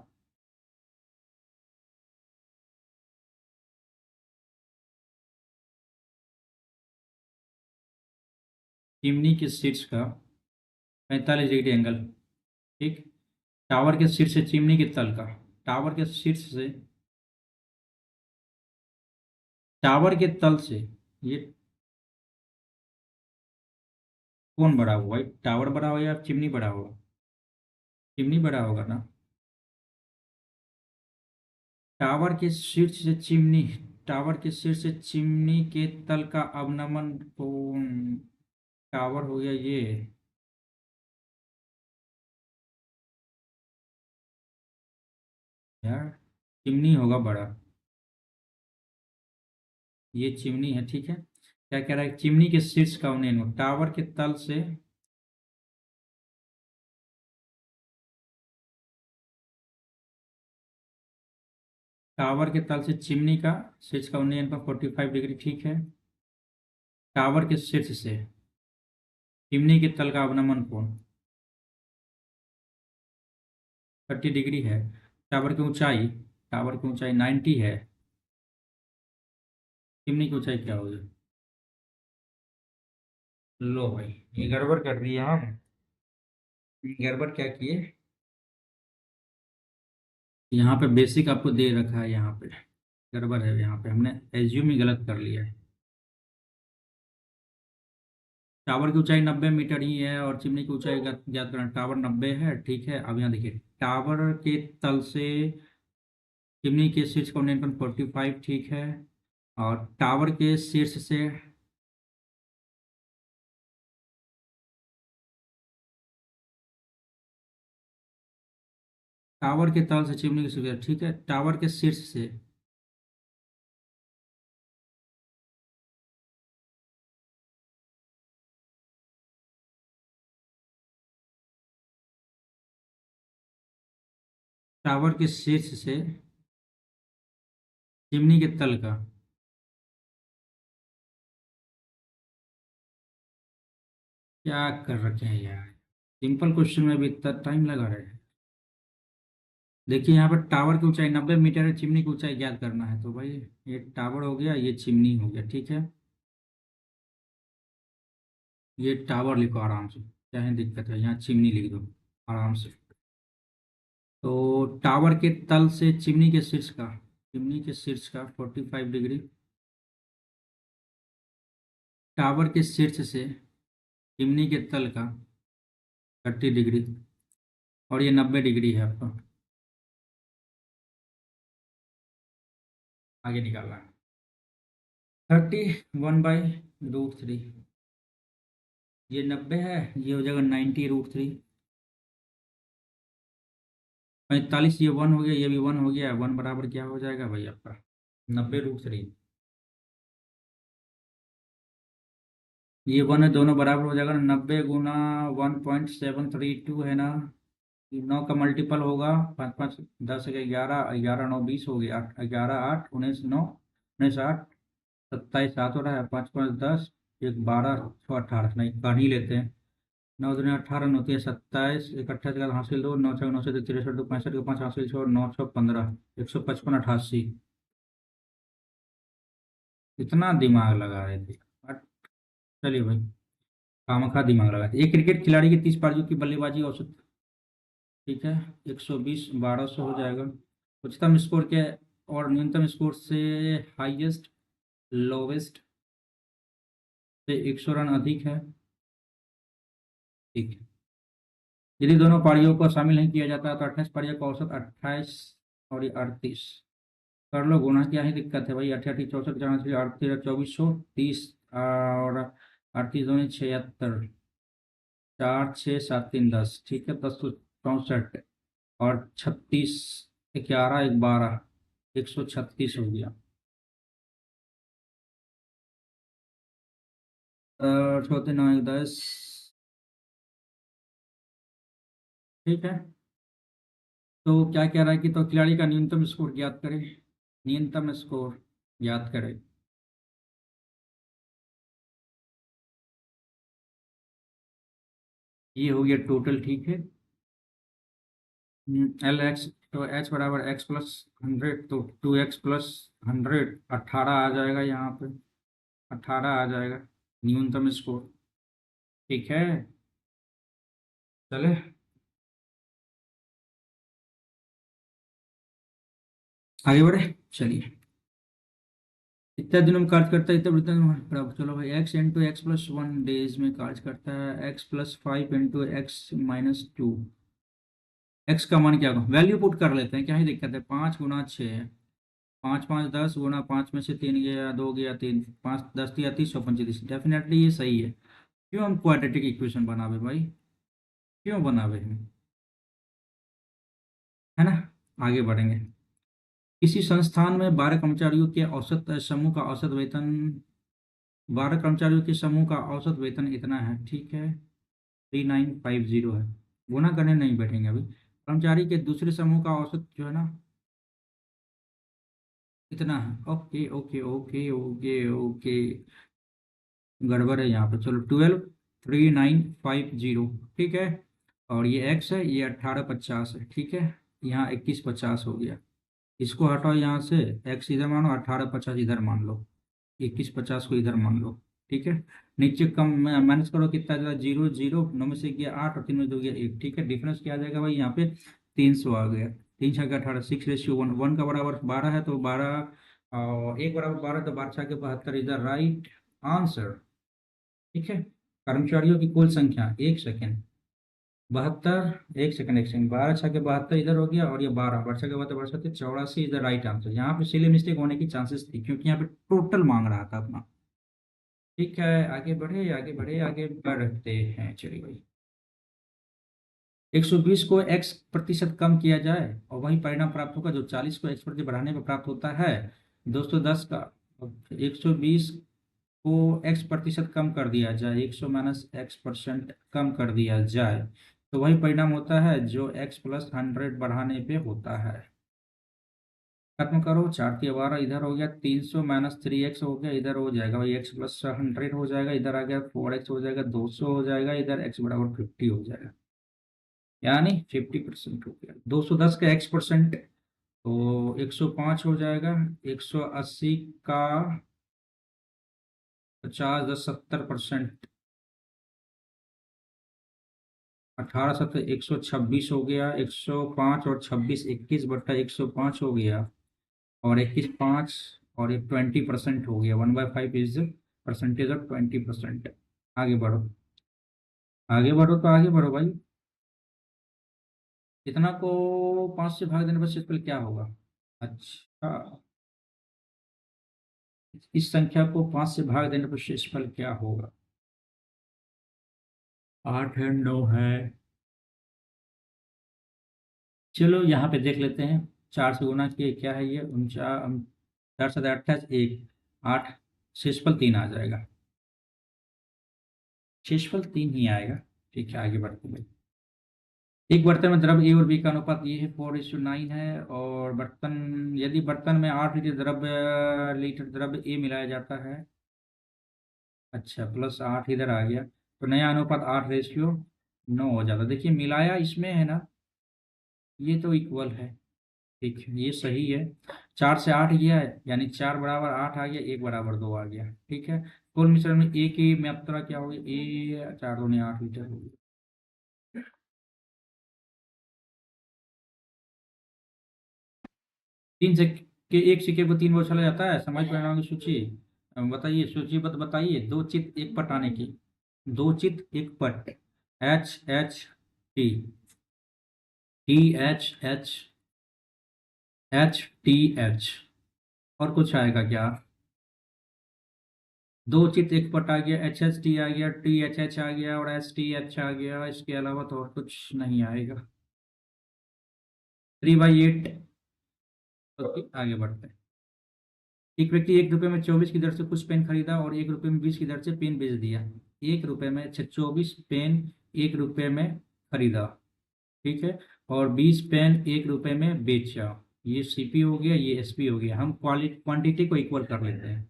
A: चिमनी के शीर्ष का 45 डिग्री एंगल, ठीक। टावर के शीर्ष से चिमनी के तल का, टावर के शीर्ष से टावर के तल से, ये कौन बड़ा हुआ भाई, टावर बड़ा हुआ या चिमनी बड़ा हुआ, चिमनी बड़ा होगा ना। टावर के शीर्ष से चिमनी, टावर के शीर्ष से चिमनी के तल का अवनमन कोण, टावर हो गया ये, यार चिमनी होगा बड़ा, ये चिमनी है, ठीक है। क्या कह रहा है, चिमनी के शीर्ष का अवनयन टावर के तल से, टावर के तल से चिमनी का शीर्ष का उन्नयन का 45 डिग्री, ठीक है। टावर के शीर्ष से चिमनी के तल का अवनमन कोण 30 डिग्री है। टावर की ऊंचाई, टावर की ऊंचाई 90 है, चिमनी की ऊंचाई क्या होगी। लो भाई, ये गड़बड़ कर रही है हम, ये गड़बड़ क्या किए, यहाँ पे बेसिक आपको दे रखा है, यहाँ पे गड़बड़ है, यहाँ पे हमने एज्यूम ही गलत कर लिया है। टावर की ऊंचाई 90 मीटर ही है, और चिमनी की ऊंचाई ज्ञात करना, टावर 90 है, ठीक है। अब यहाँ देखिए, टावर के तल से चिमनी के शीर्ष का उन्नयन 45, ठीक है। और टावर के शीर्ष से टावर के तल से चिमनी की सुविधा, ठीक है, टावर के शीर्ष से। टावर के शीर्ष से चिमनी के तल का। क्या कर रखे हैं यार, सिंपल क्वेश्चन में भी इतना टाइम लगा रहे हैं। देखिए यहाँ पर टावर की ऊंचाई 90 मीटर है, चिमनी की ऊंचाई ज्ञात करना है, तो भाई ये टावर हो गया, ये चिमनी हो गया, ठीक है। ये टावर लिखो आराम से, क्या है दिक्कत है, यहाँ चिमनी लिख दो आराम से। तो टावर के तल से चिमनी के शीर्ष का 45 डिग्री, टावर के शीर्ष से चिमनी के तल का 30 डिग्री, और ये 90 डिग्री है आपका। आगे निकालना है 31/√3। ये 90 है, ये हो जाएगा 90√3। 45, ये 1 हो गया, ये भी 1 हो गया, 1 बराबर क्या हो जाएगा भाई आपका 90√3। ये 1 है, दोनों बराबर हो जाएगा ना, 90 गुना 1.732 है ना, 9 का मल्टीपल होगा, 5 5 10 11, 11 9 20 हो गया, 11 8 19 9 19 8, 27 7 हो रहा है, 5 5 10, एक 12 6 18, नहीं कर ही लेते हैं। 9 दूनी 18, 9 3 27, एक 28 का हासिल 2, 9 6 9 से 63 2 65 का 5 हासिल 6, 9 6 15, 155 88। इतना दिमाग लगा रहे थे, बट चलिए भाई, खामखा दिमाग लगा थे। एक क्रिकेट खिलाड़ी की 30 पारियों की बल्लेबाजी औसत, ठीक है, 120 1200 हो जाएगा। उच्चतम स्कोर के और न्यूनतम स्कोर से हाईएस्ट लोवेस्ट से 100 रन अधिक है, ठीक है। यदि दोनों पारियों को शामिल नहीं किया जाता तो 28 पारियों का औसत 28 और ये 38 कर लो गुना, क्या ही दिक्कत है भाई, 88 64 जाना चाहिए, 38 2430, और 38 दूनी 76, 4 6 7 3 10, ठीक है, 10 64, और 36 11 1 12, 136 हो गया। चौथे 9 1 10, ठीक है। तो क्या कह रहा है कि तो खिलाड़ी का न्यूनतम स्कोर ज्ञात करें, न्यूनतम स्कोर ज्ञात करें। ये हो गया टोटल, ठीक है। LX, तो H बराबर X+100, तो 2X+100 18 आ जाएगा यहाँ पे, 18 आ जाएगा न्यूनतम स्कोर, ठीक है। चले आगे बढ़े, चलिए। इतने दिनों में कार्य करता है, इतने इतने बराबर, चलो भाई, X × X+1 डेज में कार्य करता है, X+5 × X−2। एक्स का मान क्या होगा, वैल्यू पुट कर लेते हैं, क्या ही दिक्कत है, 5 × 6, 5 5 10 गुना 5 में से 3 गया, 2 गया, 3 5 10 दिया 30, 135, डेफिनेटली ये सही है। क्यों हम क्वाड्रेटिक इक्वेशन बनावे भाई, क्यों बनावे हम, है ना। आगे बढ़ेंगे। किसी संस्थान में 12 कर्मचारियों के औसत समूह का औसत वेतन, 12 कर्मचारियों के समूह का औसत वेतन इतना है, ठीक है, 3950 है। गुना करने नहीं बैठेंगे अभी। कर्मचारी के दूसरे समूह का औसत जो है ना, इतना है, okay okay okay okay okay, गड़बड़ है यहाँ पे, चलो 123950, ठीक है। और ये एक्स है, ये 1850 है, ठीक है। यहाँ 2150 हो गया, इसको हटाओ यहाँ से, एक्स इधर मानो, 1850 इधर मान लो, 2150 को इधर मान लो, ठीक है। नीचे कम माइनस करो, कितना जाएगा, 0 0, 9 में से गया 8 और 3 में 2 गया 1, ठीक है। डिफरेंस क्या आ जाएगा भाई, यहाँ पे 300 आ गया, 3 6 18, 6:1, 1 का बराबर 12 है, तो 12 और 1 बराबर 12, तो 12 6 72 इधर राइट आंसर, ठीक है। कर्मचारियों की कुल संख्या, एक सेकेंड, 72, एक सेकंड एक सेकंड, 12×6 = 72 इधर हो गया, और ये 12 12×6 = 72 84 इधर राइट आंसर। यहाँ पे सिली मिस्टेक होने की चांसेस थी क्योंकि यहाँ पे टोटल मांग रहा था अपना। ठीक है, आगे बढ़े आगे बढ़े आगे बढ़ते हैं, चलिए भाई। 120 को x% कम किया जाए और वही परिणाम प्राप्त होगा जो 40 को x% बढ़ाने पर प्राप्त होता है। 210 का 120 को x% कम कर दिया जाए, 100 - x% कम कर दिया जाए, तो वही परिणाम होता है जो x+100 बढ़ाने पे होता है। खत्म करो, 4×12 इधर हो गया, 300 - 3x हो गया, इधर हो जाएगा वही x+100 हो जाएगा, इधर आ गया 4x हो जाएगा, 200 हो जाएगा, इधर x = 50 हो जाएगा, यानी 50% हो गया। 210 का x% तो 105 हो जाएगा, 180 का 50 10 70%, 18 7 126 हो गया, 105 और 26 21/105 हो गया, और 21 5 और एक 20% हो गया, 1/5 इज परसेंटेज ऑफ 20%। आगे बढ़ो, आगे बढ़ो तो आगे बढ़ो भाई। इतना को 5 से भाग देने पर शेषफल क्या होगा? अच्छा, इस संख्या को 5 से भाग देने पर शेषफल क्या होगा? 8 है, 9 है। चलो यहाँ पे देख लेते हैं, 4 से गुना किए क्या है ये 49, 4×7 = 28, 1 8, शेषफल 3 आ जाएगा, शेषफल 3 ही आएगा। ठीक है, आगे बढ़ते हैं। एक बर्तन में द्रव ए और बी का अनुपात ये है 4:9 है, और बर्तन, यदि बर्तन में 8 लीटर द्रव ए मिलाया जाता है, अच्छा +8 इधर आ गया, तो नया अनुपात 8:9 हो जाता। देखिए मिलाया इसमें है ना, ये तो इक्वल है, ठीक है ये सही है। 4 से 8 गया है, यानी 4 = 8 आ गया, 1 = 2 आ गया, ठीक है। कुल मिश्रण में ए की मात्रा क्या होगी? ए 4 दूनी 8 लीटर होगी। 3 सिक्के, एक सिक्के को 3 बार उछाला जाता है, समाज परिणामों की सूची बताइए, सूचीबद्ध बताइए। दो चित एक पट आने की, दो चित एक पट, HHT, और कुछ आएगा क्या? दो चित एक पट आ गया, HHT आ गया, THH आ गया, और STH आ गया, इसके अलावा तो और कुछ नहीं आएगा। 3/8। तो आगे बढ़ते हैं। एक व्यक्ति 1 रुपये में 24 की दर से कुछ पेन खरीदा और 1 रुपये में 20 की दर से पेन बेच दिया। 1 रुपये में 24 पेन 1 रुपये में खरीदा, ठीक है, और 20 पेन 1 रुपये में बेचा। ये सीपी हो गया, ये एसपी हो गया। हम क्वालिटी क्वांटिटी को इक्वल कर लेते हैं।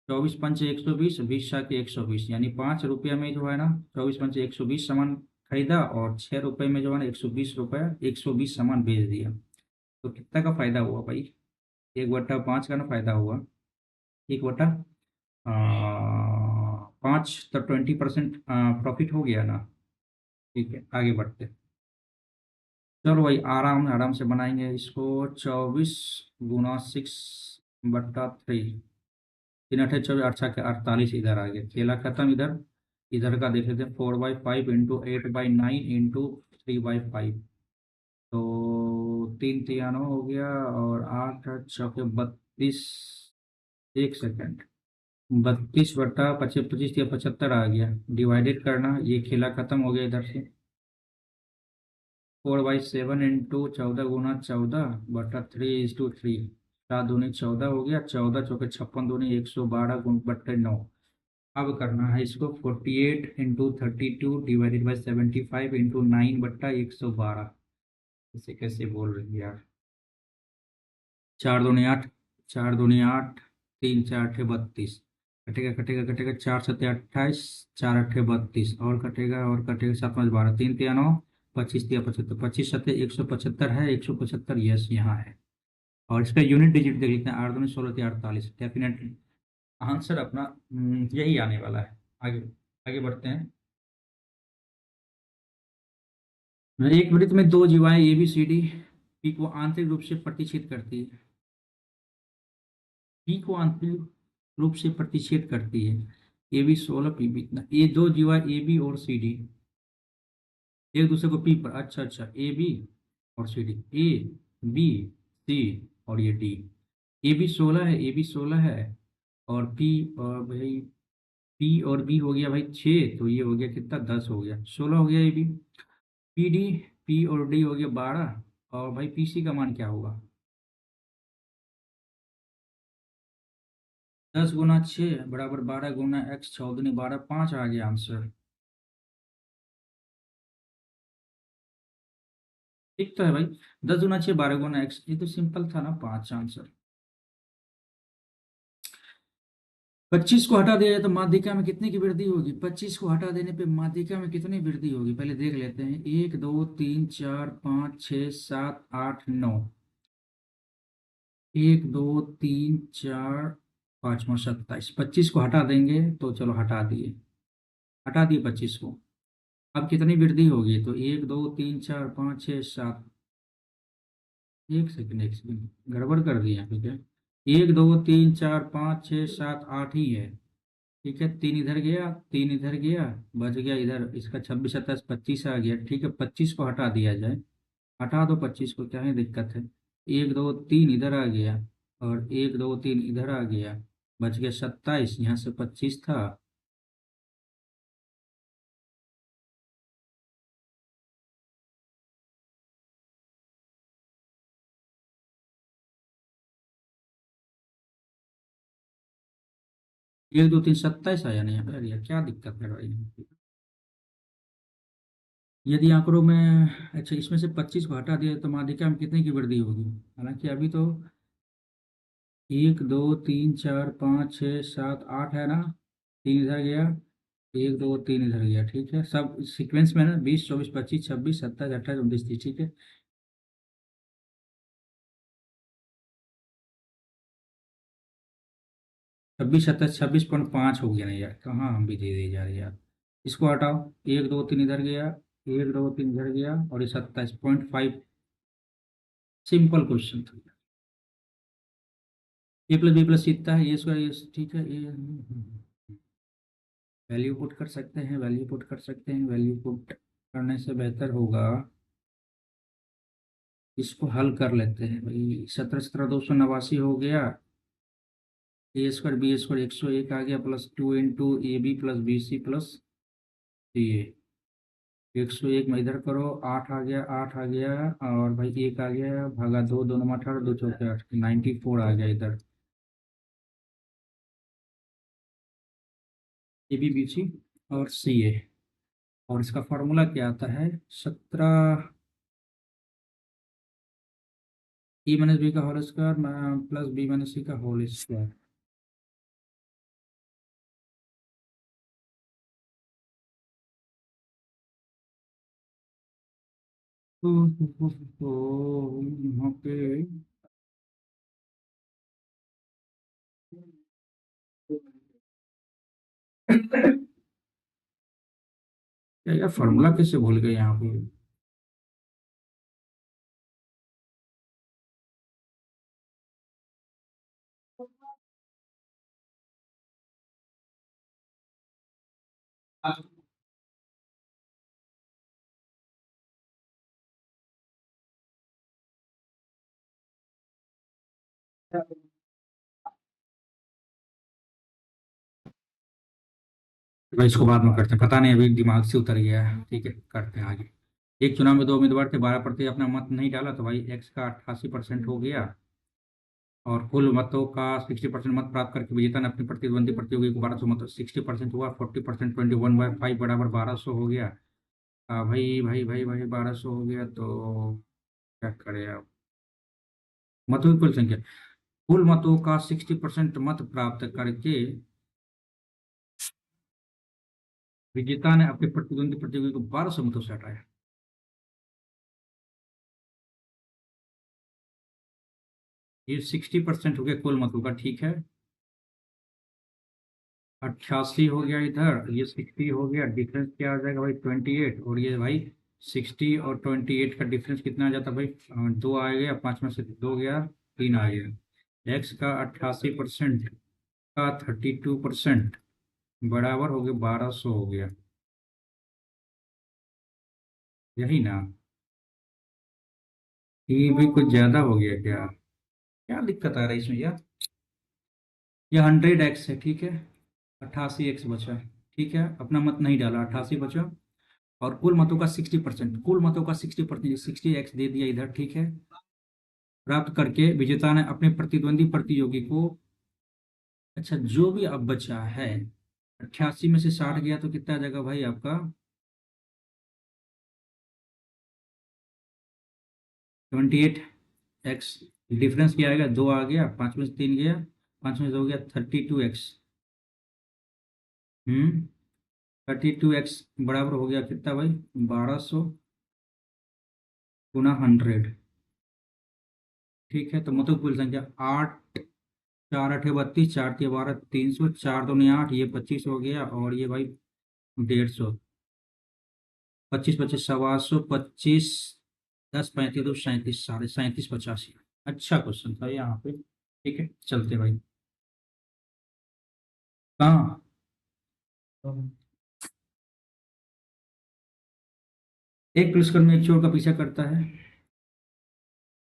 A: 24×5 = 120, 20×7 = 120, यानी 5 रुपये में जो है ना 24×5 = 120 सामान खरीदा, और 6 रुपये में जो है ना 120 रुपये 120 सामान बेच दिया। तो कितना का फायदा हुआ भाई? 1/5 का ना फायदा हुआ, 1/5 तो 20% प्रॉफिट हो गया ना। ठीक है, आगे बढ़ते। चलो भाई, आराम आराम से बनाएंगे इसको। 24×6/3, 3×8 = 24, 8×6 = 48 इधर आ गया, खेला खत्म। इधर इधर का देख लेते हैं, 4/5 इंटू 8/9 इंटू 3/5, तो 3×3 हो गया, और 8×8 = 32। एक सेकेंड, 32/25, 25 या 75 आ गया, डिवाइडेड करना, ये खेला खत्म हो गया इधर से। 4/7 इंटू 14×14/3 7×2 = 14 हो गया, 14×4 = 56, 112 अब करना है इसको 48 इंटू 32 डिवाइडेड बाई 75 इंटू 9/112। इसे कैसे बोल रही है यार? 4×2 = 8, 4×2 = 8, 3×4 = 32, कटेगा कटेगा कटेगा, 4×7 = 28, 4×8 = 32, और कटेगा और कटेगा, 7×5 = 12, 3×3 = 9, 25×3 = 75, 25×7 = 175 है, 175 यस यहाँ है। और इसका यूनिट डिजिट देख लेते हैं, 8×2 = 16, 16×3 = 48, डेफिनेटली आंसर अपना यही आने वाला है। आगे आगे बढ़ते हैं। एक वृत्त में दो जीवाएं A B C D P को आंतरिक रूप से प्रतिच्छेद करती है, पी को आंतरिक रूप से प्रतिच्छेद करती है, ए बी 16 पी बी इतना। ये दो जीवा ए बी और सी डी, एक दूसरे को पी पर, अच्छा अच्छा, ए बी और सी डी, ए बी सी और ये डी। ए बी 16 है, ए बी 16 है, और पी, और भाई पी और बी हो गया भाई 6, तो ये हो गया कितना, 10 हो गया, 16 हो गया A B. P D, P और डी हो गया 12, और भाई पी सी का मान क्या होगा, 10 गुना 6 बराबर 12 गुना x, 6 दूनी 12, 5 आ गया आंसर। ठीक तो है भाई, 10 गुना 6 12 गुना x, ये तो सिंपल था ना, 5 आंसर। 25 को हटा दिया जाए तो माध्यिका में कितने की वृद्धि होगी, 25 को हटा देने पे माध्यिका में कितनी वृद्धि होगी, पहले देख लेते हैं। 1 2 3 4 5 6 7 8 9, 1 2 3 4 5 27, 25 को हटा देंगे तो चलो हटा दिए, हटा दिए 25 को। अब कितनी वृद्धि होगी, तो 1 2 3 4 5 6 7, एक सेकंड गड़बड़ कर दिया, ठीक है। 1 2 3 4 5 6 7 8 ही है, ठीक है। 3 इधर गया, 3 इधर गया, बच गया इधर इसका 26 27 25 आ गया, ठीक है। 25 को हटा दिया जाए, हटा दो 25 को, क्या है दिक्कत है। 1 2 3 इधर आ गया, और 1 2 3 इधर आ गया, बच गया 27, यहाँ से 25 था। 1 2 3 27 आया नहीं यार, यार क्या दिक्कत है भाई। यदि आंकड़ों में, अच्छा इसमें से 25 को हटा दिया तो माध्यिका में कितने की वृद्धि होगी, हालांकि अभी तो 1 2 3 4 5 6 7 8 है ना, 3 इधर गया, 1 2 3 इधर गया, ठीक है। सब सीक्वेंस में है ना, 20 24 25 26 27 28 29 30, ठीक है। 26 27 26.5 हो गया ना यार, कहाँ हम भी दे दे जा रहे हैं यार। इसको हटाओ, 1 2 3 इधर गया, 1 2 3 इधर गया, और ये 27.5। सिंपल क्वेश्चन था। ए प्लस बी प्लस सीखता है, ये स्क्वायर, ये ठीक है, ये वैल्यू पुट कर सकते हैं, वैल्यू पुट कर सकते हैं, वैल्यू पुट करने से बेहतर होगा, इसको हल कर लेते हैं भाई। 17 17 289 हो गया, ए स्क्वायर बी स्क्वायर 101 आ गया, +2 into A B plus B C plus C A. 101 में इधर करो, 8 आ गया, 8 आ गया, और भाई 1 आ गया, भागा 2, 2 9 18, 2 4 8, 94 आ गया इधर। ए बी बी सी और सी ए, और इसका फॉर्मूला क्या आता है, 17 ए माइनस बी का whole square plus B minus C का होल स्क्वायर। तो यहाँ पे क्या यार, फॉर्मूला कैसे भूल गए यहाँ पे। भाई इसको बाद में करते हैं, पता नहीं अभी दिमाग से उतर गया है, ठीक है करते हैं आगे। एक चुनाव में 2 उम्मीदवार थे, 12% अपना मत नहीं डाला, तो भाई एक्स का 88% हो गया, और कुल मतों का 60% मत प्राप्त करके विजेता ने अपनी प्रतिद्वंदी प्रतियोगी को 1200 मत, 60% हुआ, 40% 21/5 बराबर 1200 हो गया। भाई भाई भाई भाई 1200 हो गया, तो क्या करें अब। मतों की कुल संख्या, कुल मतों का 60% मत प्राप्त करके विजेता ने अपने प्रतिद्वंदी प्रतियोगी को 1200 मतों से हटाया। ये 60% हो गया कुल मतों का, ठीक है। 88 हो गया इधर, ये 60 हो गया, डिफरेंस क्या आ जाएगा भाई, 28, और ये भाई 60 और 28 का डिफरेंस कितना आ जाता है भाई, 2 आ गया, 5 में से 2 गया, 3 आ गया। एक्स का 88% का 32% बराबर हो गया 1200 हो गया। यही ना, ये भी कुछ ज्यादा हो गया क्या? क्या दिक्कत आ रही है इसमें यार? ये 100x है, ठीक है, 88x बचा, ठीक है, अपना मत नहीं डाला, 88 बचा। और कुल मतों का 60%, कुल मतों का 60%, 60x दे दिया इधर, ठीक है। प्राप्त करके विजेता ने अपने प्रतिद्वंदी प्रतियोगी को, अच्छा जो भी अब बचा है, 88 में से 60 गया तो कितना आ जाएगा भाई आपका? 28x। डिफरेंस क्या आएगा? 2 आ गया, 5 में से 3 गया, 5 में से 2 गया, 32x। हम्म। 32x बराबर हो गया कितना भाई? 1200 गुना 100, ठीक है। तो मतलब कुल संख्या 8, 4 8 32, 4 3 12, 300, 4 2 8, ये 25 हो गया, और ये भाई 150, 25 25 800, 25 10 35 2 37, 37 85। अच्छा क्वेश्चन था यहाँ पे, ठीक है, चलते भाई। कहाँ? एक पुलिसकर्मी एक चोर का पीछा करता है,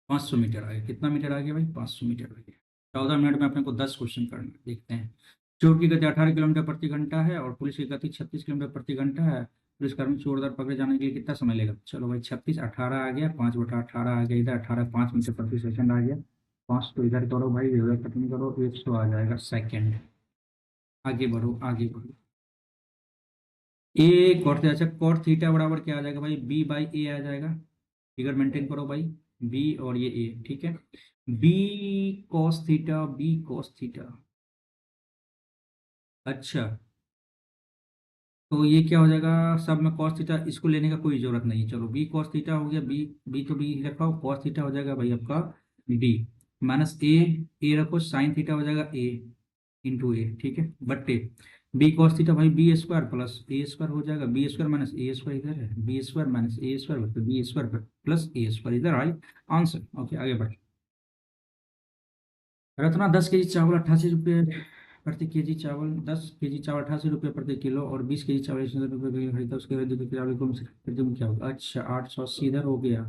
A: 500 मीटर आगे। कितना मीटर आगे भाई? 500 मीटर आगे। 14 मिनट में अपने को 10 क्वेश्चन करना है। देखते हैं। चोर की गति 18 किलोमीटर प्रति घंटा है और पुलिस की गति 36 किलोमीटर प्रति घंटा है। पुलिसकर्मी चोर दर पकड़े जाने के लिए कितना समय लेगा? चलो भाई, 36 18 आ गया, 5/18 आ गया इधर, 18 5 मीटर प्रति सेकंड आ गया। 5 तो इधर करो भाई, इधर कटिंग करो, 100 आ जाएगा सेकंड। आगे बढ़ो, आगे बढ़ो। ए कॉट, अच्छा कॉट थीटा बराबर क्या आ जाएगा भाई? B/A आ जाएगा। फिगर मेंटेन करो भाई। बी और ये ए, ठीक है। B cos theta, B cos theta. अच्छा, तो ये क्या हो जाएगा? सब में कॉस थीटा, इसको लेने का कोई जरूरत नहीं है। चलो बी कॉस थीटा हो गया, बी बी तो बी रखो, कॉस थीटा हो जाएगा भाई आपका बी, माइनस ए रखो, साइन थीटा हो जाएगा ए इंटू ए, ठीक है, बट्टे बी कॉस थीटा भाई बी स्क्वायर प्लस ए स्क्वायर हो जाएगा, बी स्क्वायर माइनस ए स्क्वायर इधर है, बी स्क्वायर माइनस ए स्क्वायर बी स्क्वायर प्लस ए स्क्वायर इधर आई आंसर। ओके, आगे बढ़। रत्ना 10 केजी चावल 88 रुपये प्रति केजी, चावल 10 केजी चावल 88 रुपये प्रति किलो, और 20 केजी चावल 100 रुपये खरीदा, उसके बाद चावल को खरीदे में क्या होगा? अच्छा, 880 इधर हो गया,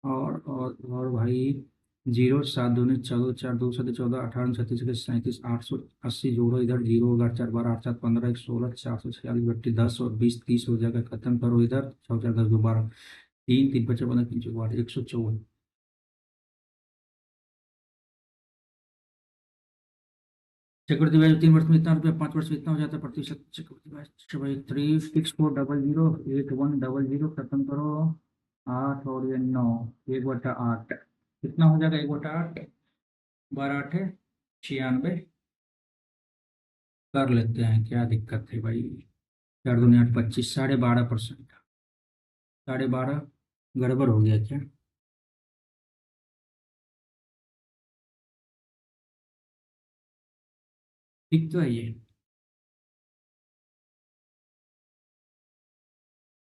A: और भाई, 0 7 दूनी 14, 4 2 7 14, 18 37 37 880 जोड़ो इधर, जीरो होगा, 4 12 8 7 15 1 16, 446 10 और 20 30 हो जाएगा, खत्म करो इधर, 6 4 10 2 12, 3 3 5 15 3 4 154। चक्रवर्ती ब्याज 3 वर्ष में इतना रुपया, 5 वर्ष में इतना हो जाता है प्रतिशत चक्रवर्ती ब्याज। अच्छा भाई, 3 6 4 0 0 8100, खत्म करो, 8 और ये 9, 1/8 कितना हो जाएगा? 1/8, 12 8 96, कर लेते हैं, क्या दिक्कत है भाई? 4 दूनी 8 25, 12.5%, 12.5, गड़बड़ हो गया क्या? ठीक तो है ये।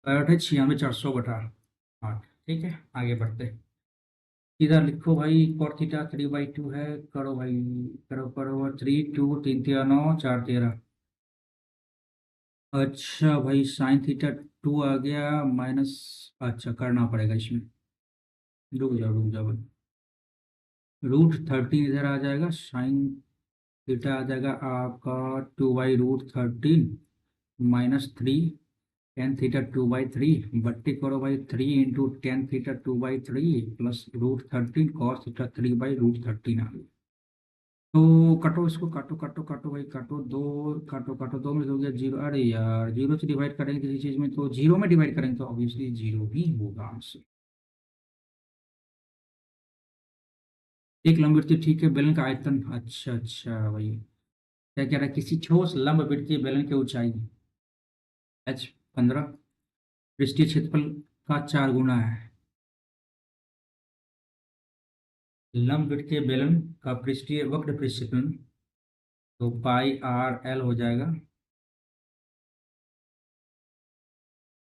A: 96 400/8, ठीक है, आगे बढ़ते हैं। इधर लिखो भाई, cot थीटा 3/2 है, करो भाई, करो करो, 3 2 3 3 9 4 13। अच्छा भाई, साइन थीटा 2 आ गया माइनस, अच्छा करना पड़ेगा इसमें, रुक जाओ भाई। √13 इधर आ जाएगा, साइन थीटा आ जाएगा आपका 2/√13 -3, टेन थीटा 2/3, बट्टी करो भाई, 3 × tan θ 2/3 प्लस √13 cos थीटा 3/√13 आ गया। तो कटो इसको, काटो काटो काटो भाई, काटो दो, काटो काटो, दो में से हो गया जीरो, अरे यार जीरो से डिवाइड करेंगे किसी चीज में तो जीरो में डिवाइड करेंगे तो ऑब्वियसली जीरो ही होगा आंसर। एक लंबवृत्तीय, ठीक है, बेलन का आयतन, अच्छा अच्छा भाई, क्या कह रहा है? किसी ठोस लंबवृत्तीय बेलन की ऊंचाई H 15 पृष्ठीय क्षेत्रफल का 4 गुना है। लंबवृत्तीय बेलन का पृष्ठीय वक्र पृष्ठ क्षेत्रफल, तो πRL हो जाएगा,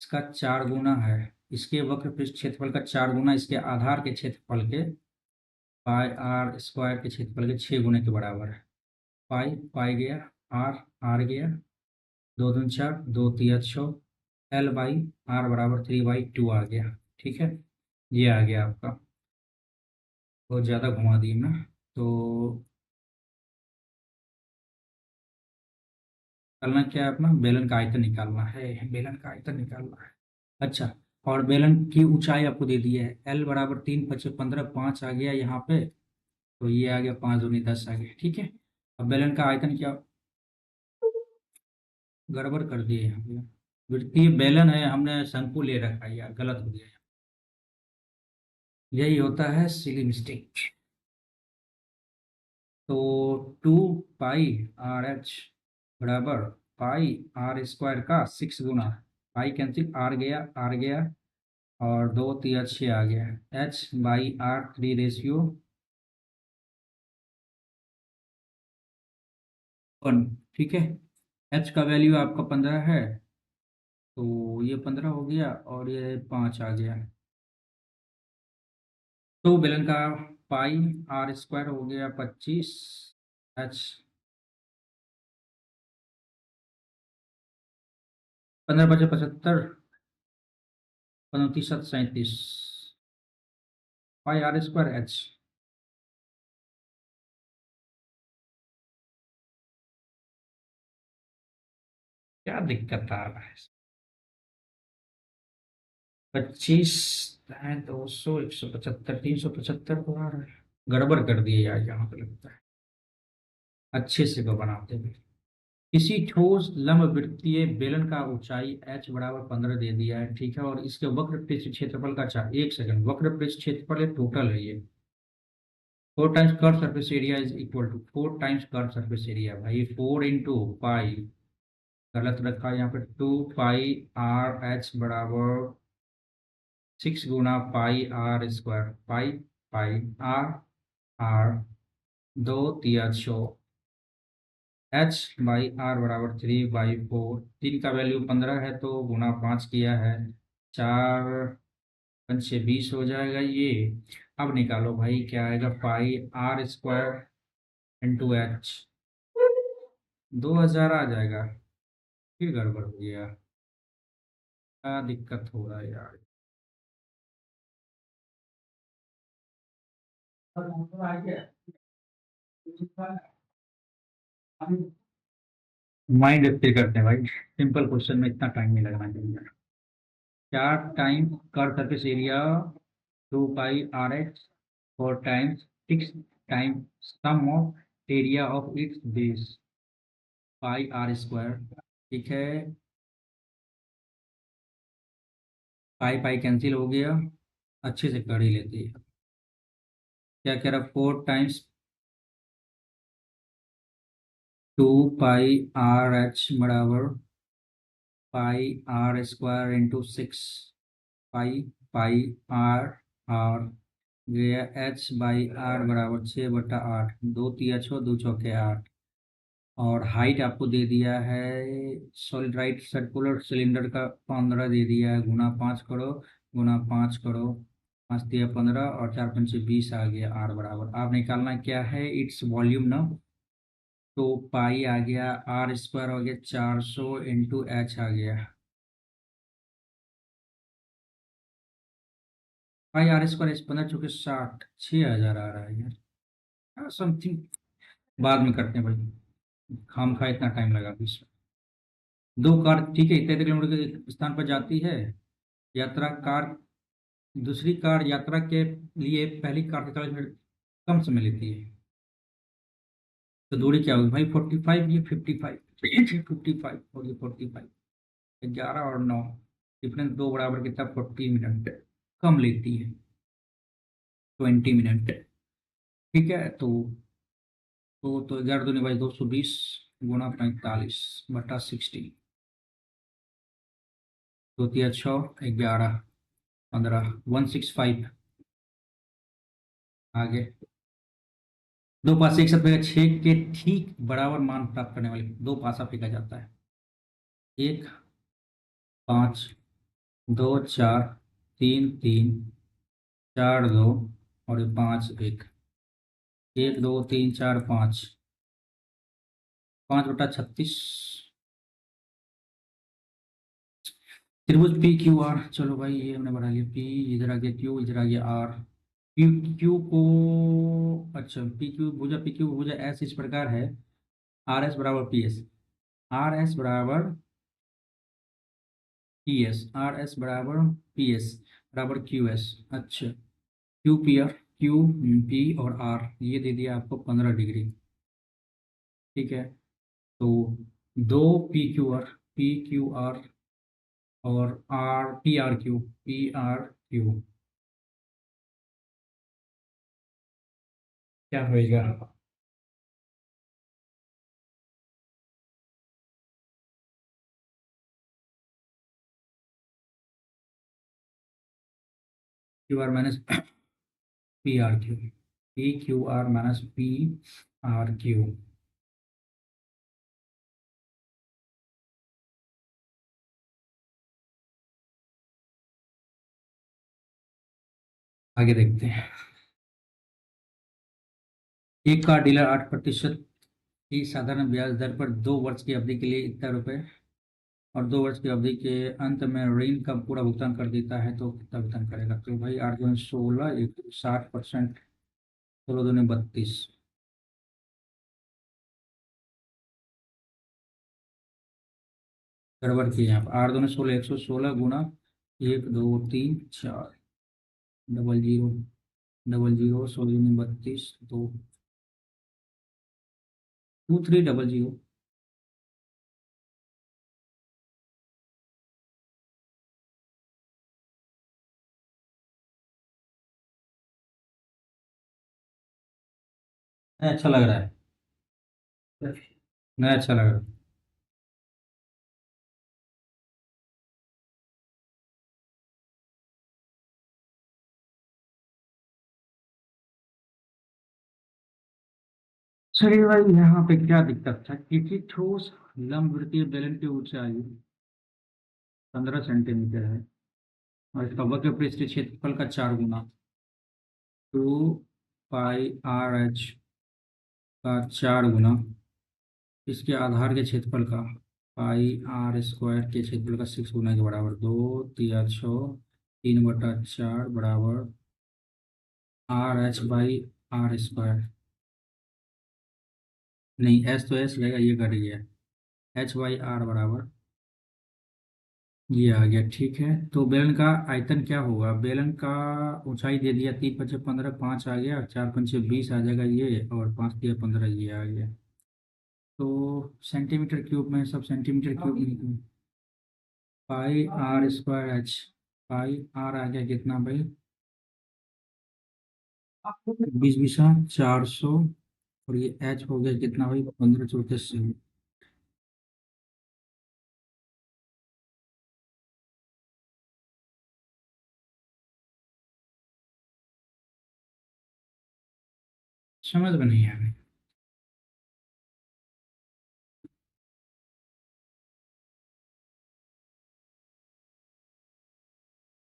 A: इसका 4 गुना है, इसके वक्र पृष्ठ क्षेत्रफल का 4 गुना इसके आधार के क्षेत्रफल के, πR² के क्षेत्रफल के 6 गुने के बराबर है। पाई पाई गया, आर आर गया, 2 दूनी 4, 2 तिया 6, एल बाई आर बराबर 3/2 आ गया। ठीक है, ये आ गया आपका। बहुत ज़्यादा घुमा दी मैं। तो करना क्या है, अपना बेलन का आयतन निकालना है, बेलन का आयतन निकालना है। अच्छा, और बेलन की ऊंचाई आपको दे दी है, एल बराबर 3 × 5 = 15, 5 आ गया यहाँ पे। तो ये आ गया 5 × 2 = 10 आ गया। ठीक है, अब बेलन का आयतन क्या, गड़बड़ कर दिए यहाँ पे। वृत्तीय बेलन है, हमने शंकु ले रखा है यार, गलत हो गया। यही होता है सिली मिस्टेक। तो 2 π r h बराबर πr² का 6 गुना, पाई कैंसिल, आर गया और 2 × 3 = 6 आ गया, h/r 3 रेशियो 1। ठीक है, h का वैल्यू आपका 15 है, तो ये 15 हो गया और ये 5 आ गया। तो बेलन का πr² हो गया 25, h 15×5 = 75, 15×3 = 37, πr²h। क्या दिक्कत आ रहा है, 25 है, 200, 175, 375 तो आ रहा है। गड़बड़ कर दिए यार यहाँ पे लगता है, अच्छे से को बनाते हुए। किसी ठोस लंबवृत्तीय बेलन का ऊंचाई h बराबर 15 दे दिया है। ठीक है, और इसके वक्र पृष्ठ क्षेत्रफल का 4, 1 सेकंड, वक्र पृष्ठ क्षेत्रफल है, टोटल है ये। 4 times curve surface area is equal to 4 times curve surface area, भाई 4 × गलत रखा है यहाँ पे, 2 π r h बराबर 6 × πr², पाई r 2 × 3 = 6, h/r बराबर 3/4, 3 का वैल्यू 15 है तो गुना 5 किया है, 4 × 5 = 20 हो जाएगा ये। अब निकालो भाई, क्या आएगा, πr² × h, 2000 आ जाएगा। फिर गड़बड़ हो गया, क्या दिक्कत हो रहा है यार। माइंड स्थिर करते हैं भाई, सिंपल क्वेश्चन में इतना टाइम नहीं लगना चाहिए। 4 टाइम कर surface area 2 π r h, 4 times 6 time sum of area of its base πr²। ठीक है, पाई पाई कैंसिल हो गया, अच्छे से कर ही लेते हैं। क्या कह रहा, 4 टाइम्स 2 π r h बराबर πr² × 6, पाई r गया, h/r बराबर 6/8, 2 × 3 = 6, 2 × 4 = 8। और हाइट आपको दे दिया है, सॉलिड राइट सर्कुलर सिलेंडर का 15 दे दिया है, गुना 5 करो, गुना 5 करो, 5 × 3 = 15 और 4 × 5 = 20 आ गया, आर बराबर। आप निकालना क्या है, इट्स वॉल्यूम ना। तो पाई आ गया, r² हो गया 400 × h आ गया, पाई r² 15×4 = 6000 आ रहा है यार, समथिंग। बाद में करते हैं भाई, खाम खा इतना टाइम लगा इसमें। दो कार, ठीक है, इतने किलोमीटर के स्थान पर जाती है, यात्रा कार, दूसरी कार यात्रा के लिए पहली कार से 40 मिनट कम समय लेती है। तो दूरी क्या होगी भाई, 45, ये 55, 55 और ये 45, 11 और 9, डिफरेंस 2 बराबर कितना, 40 मिनट कम लेती है, 20 मिनट। ठीक है, तो 11 दूनी भाई 220 गुना 45/60, 2 × 6 = 11, 15, 165। आगे दो पासे एक साथ फेंका, 6 के ठीक बराबर मान प्राप्त करने वाले दो पासा फेंका जाता है, 1 5, 2 4, 3 3, 4 2 और ये 5 1, 1 2 3 4 5, 5/36, त्रिभुज पी क्यू आर, चलो भाई ये हमने बना लिया, पी इधर आ गया, क्यू इधर आ गया, आर। क्यू क्यू को, अच्छा पी क्यू भुजा, पी क्यू भुजा एस इस प्रकार है, आर एस बराबर पी एस, आर एस बराबर पी एस, आर एस बराबर पी एस बराबर क्यू एस। अच्छा, Q P R, Q P और आर ये दे दिया आपको 15 डिग्री। ठीक है, तो दो P Q R, P Q R और R P R Q, P R Q क्या होएगा? Q R minus P R Q, P Q R minus P R Q. आगे देखते हैं। एक कार डीलर 8% की साधारण ब्याज दर पर 2 वर्ष की अवधि के लिए इतना रुपए और 2 वर्ष की अवधि के अंत में ऋण का पूरा भुगतान कर देता है, तो कितना भुगतान करेगा? तो भाई 8 दूनी 16, एक 60%, 16 दूनी 32। गड़बड़ की है यहाँ पर, 8 दूनी 16, 116 गुना 1 2 3 4, डबल जीरो, डबल जीरो, 16 दूनी 32, 2 2300। नहीं अच्छा लग रहा है, नहीं अच्छा लग रहा है। चलिए भाई, यहाँ पे क्या दिक्कत था? किसी ठोस लंबवृत्तीय बेलन की ऊंचाई 15 सेंटीमीटर है और इसका वक्र पृष्ठ क्षेत्रफल का 4 गुना, 2 पाई आर एच का 4 गुना इसके आधार के क्षेत्रफल का, पाई आर स्क्वायर के क्षेत्रफल का 6 गुना के बराबर, 2 3 6 3/4 बराबर RH/R²। नहीं, एस तो एस रहेगा, ये कट गया, H/R बराबर ये आ गया। ठीक है, तो बेलन का आयतन क्या होगा? बेलन का ऊंचाई दे दिया, 3 × 5 = 15, 5 आ गया, 4 × 5 = 20 आ जाएगा ये, और 5 × 15 ये आ गया। तो सेंटीमीटर क्यूब में, सब सेंटीमीटर क्यूब में, pi R square H, pi R आ गया कितना भाई? 20 × 400, और ये एच हो गया कितना भाई? 15 × 4 = 80। समझ में नहीं आ रही।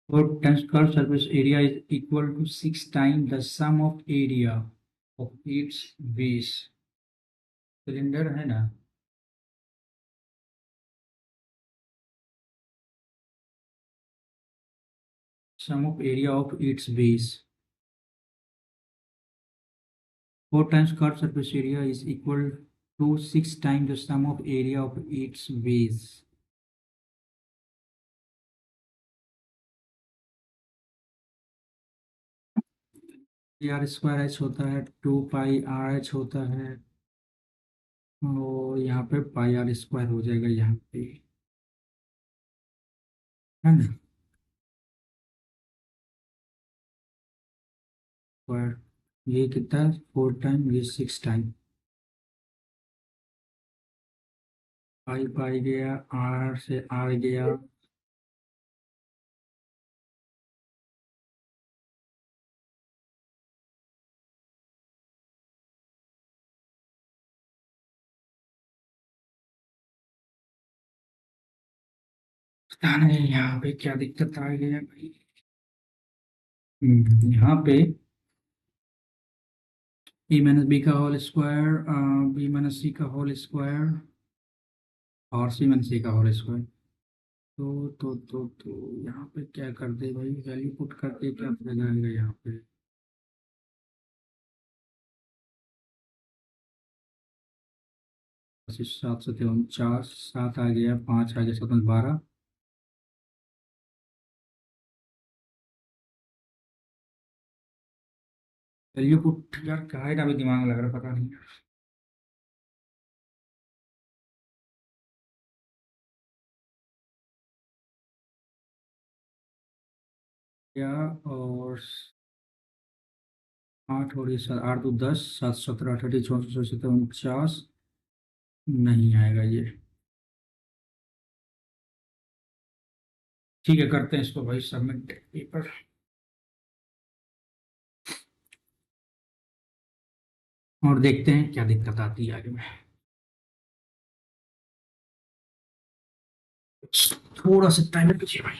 A: और tense curve surface area is equal to 6 times the sum of area of its base। Cylinder है ना, sum of area of its base, 4 times curved surface area is equal to 6 times the sum of area of its base। R square H होता है, 2 पाई R H होता है, और यहाँ पे पाई R square हो जाएगा यहाँ पे, है ना, स्क्वायर। ये कितना है? 4 टाइम, ये 6 टाइम, पाई पाई गया, आर से आर गया, पता नहीं यहाँ पे क्या दिक्कत आ गई है भाई। यहाँ पे b-b का होल स्क्वायर, b-c का होल स्क्वायर और c-c का होल स्क्वायर। तो यहाँ पे क्या कर दे भाई, वैल्यू पुट करके क्या फायदा आएगा यहाँ पे। 7 से 49, 7 आ गया, 5 आ गया, 7 12। वैल्यू पुट यार क्या है ना, अभी दिमाग लग रहा है, पता नहीं। क्या, और 8 और ये 8 2 10, 7 17 18 19 24 27 29। नहीं आएगा ये। ठीक है, करते हैं इसको भाई सबमिट पेपर, और देखते हैं क्या दिक्कत आती है आगे में। थोड़ा सा टाइम दीजिए भाई।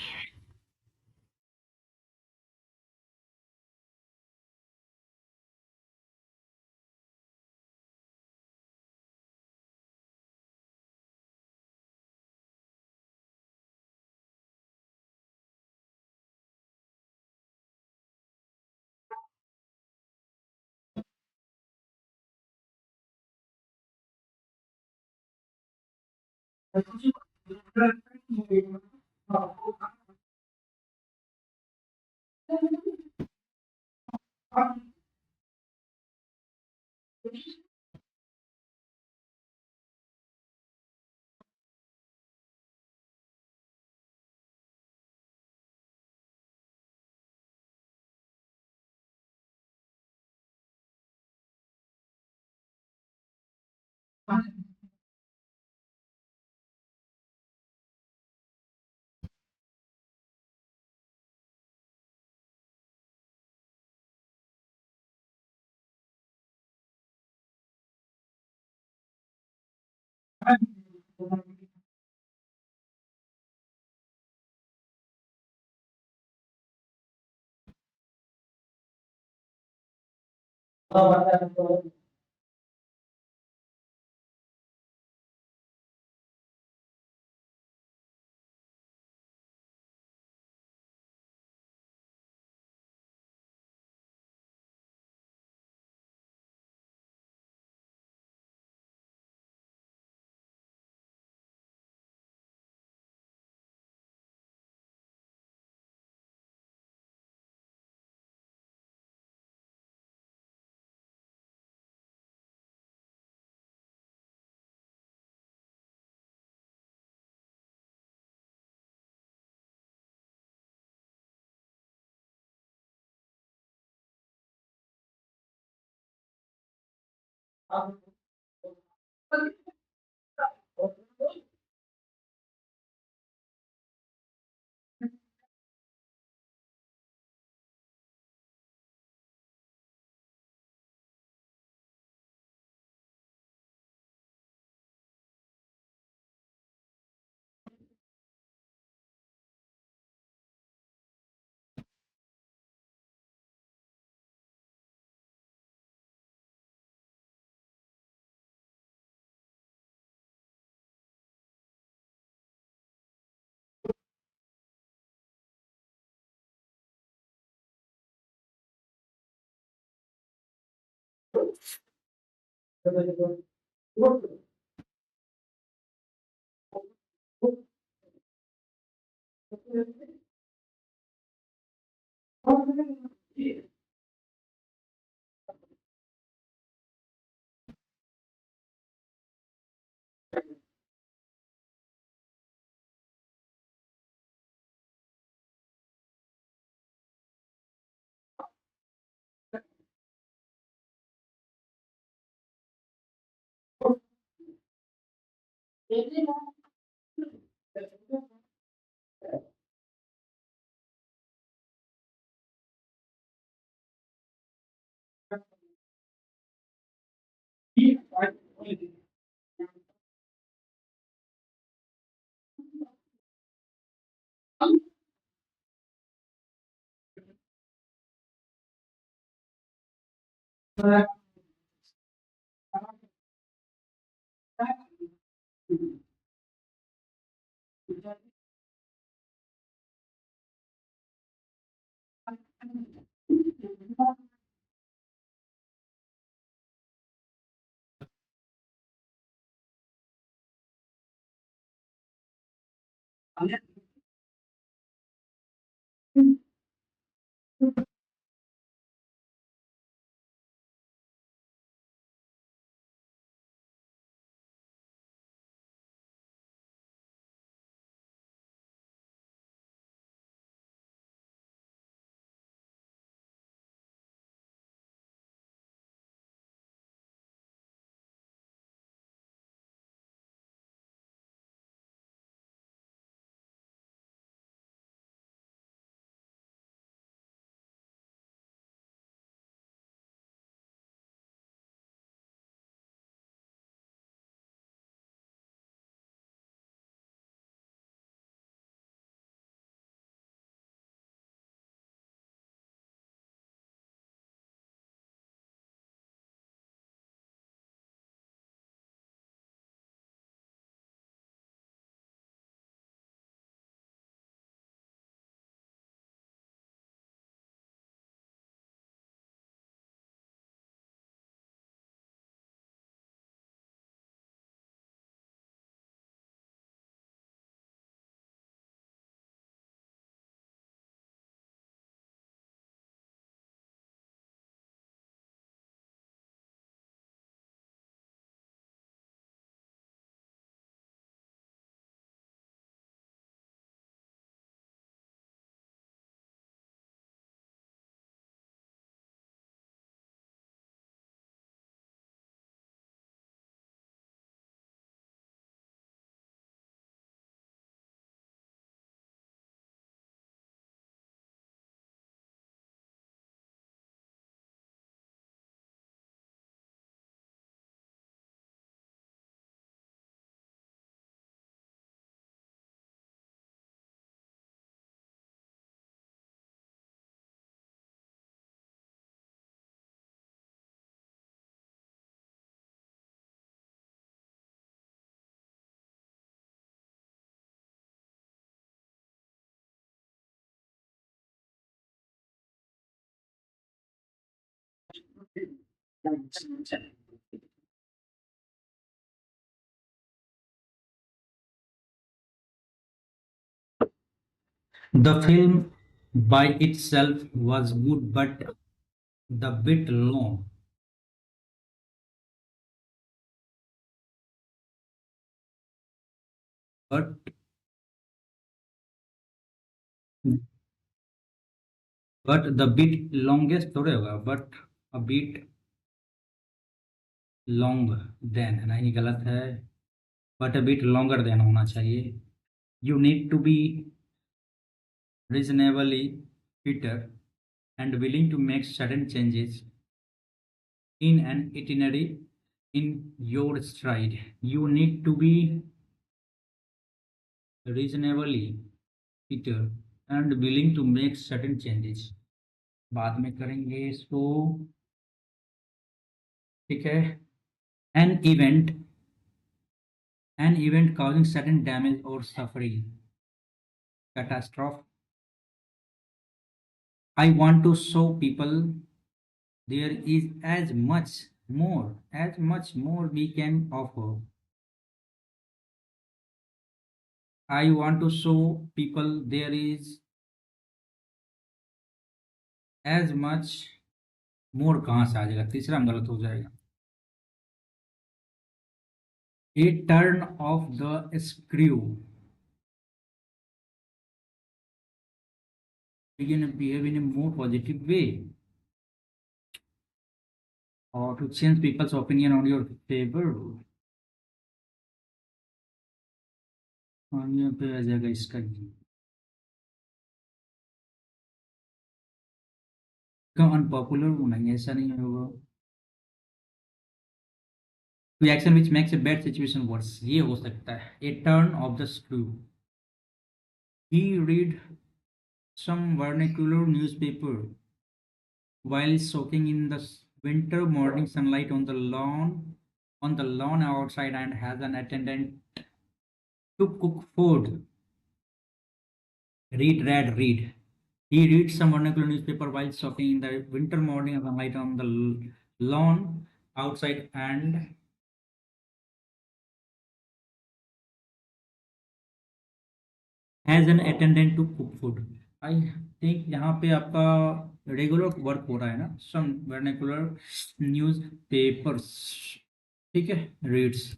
A: The film by itself was good, but the bit long. But the bit longest थोड़े होगा, but a bit long than, नहीं गलत है, but a bit longer than होना चाहिए. You need to be reasonably fitter and willing to make sudden changes in an itinerary in your stride. You need to be reasonably fitter and willing to make sudden changes. बाद में करेंगे इसको. ठीक है. An event, an event causing sudden damage or suffering, catastrophe. I want to show people there is as much more we can offer. I want to show people there is as much more. कहाँ से आ जाएगा, तीसरा में गलत हो जाएगा. A turn of the screw. Begin to behave in a more positive way, or to change people's opinion on your favor. और यहाँ पे आ जाएगा इसका अनपॉपुलर होना है, ऐसा नहीं होगा. कोई action which makes a bad situation worse, ये हो सकता है. A turn of the screw. He read some vernacular newspaper while soaking in the winter morning sunlight on the lawn outside, and has an attendant to cook food. Read. He reads some vernacular newspaper while soaking in the winter morning sunlight on the lawn outside, and has an attendant to cook food. I think यहाँ पे आपका regular work हो रहा है ना, सम vernacular news papers, ठीक है, reads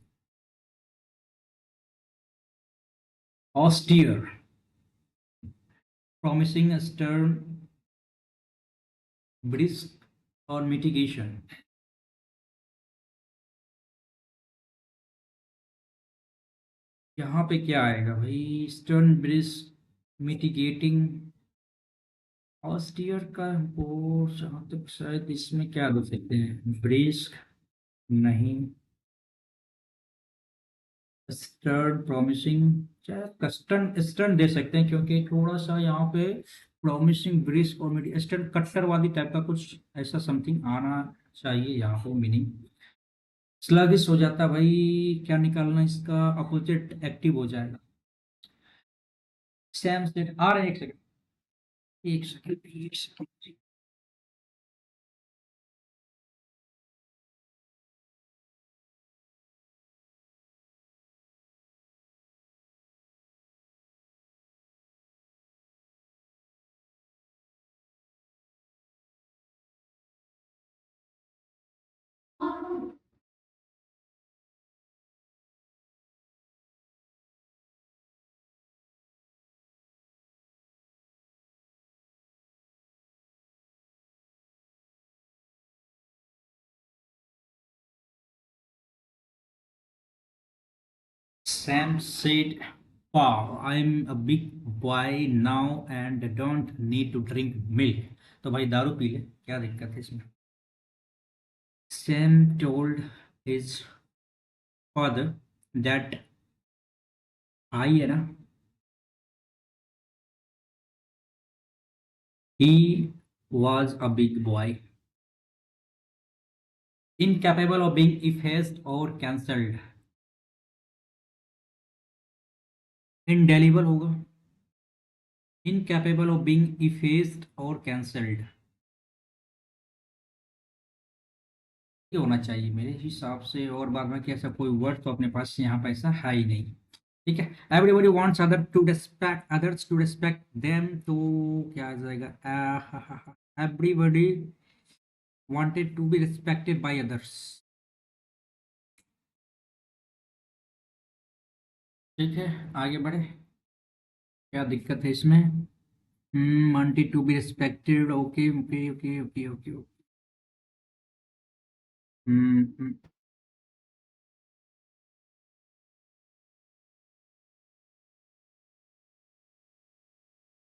A: austere promising stern brisk और मिटिगेशन। यहाँ पे क्या आएगा भाई, स्टर्न ब्रिस्क, मिटिगेटिंग, ऑस्टियर का वो जहाँ तक शायद इसमें क्या दे सकते हैं, ब्रिस्क नहीं, स्टर्न प्रॉमिसिंग, चाहे कस्टर्न स्टर्न दे सकते हैं क्योंकि थोड़ा सा यहाँ पे प्रॉमिसिंग ब्रिस्क और मिड स्टर्न कट्टरवादी टाइप का कुछ ऐसा समथिंग आना चाहिए यहाँ पे मीनिंग। स्लगिश हो जाता भाई, क्या निकालना इसका, अपोजिट एक्टिव हो जाएगा। सैम सेट आ रहे हैं, एक सेकंड एक सेकंड एक second. Sam said, wow, I'm a big boy now and don't need to drink milk. तो भाई दारू पी ले, क्या दिक्कत है इसमें। Sam told his father that I है ना, he was a big boy, incapable of being effaced or cancelled। indelible होगा, incapable of being effaced or cancelled, ये होना चाहिए मेरे हिसाब से। और बाद में ऐसा कोई वर्ड तो अपने पास यहाँ पे ऐसा है ही नहीं, ठीक है। Everybody wants others to respect them, तो क्या आ जाएगा, everybody wanted to be respected by others, ठीक है। आगे बढ़े, क्या दिक्कत है इसमें, wanted to be respected, okay okay okay okay okay. हम्म,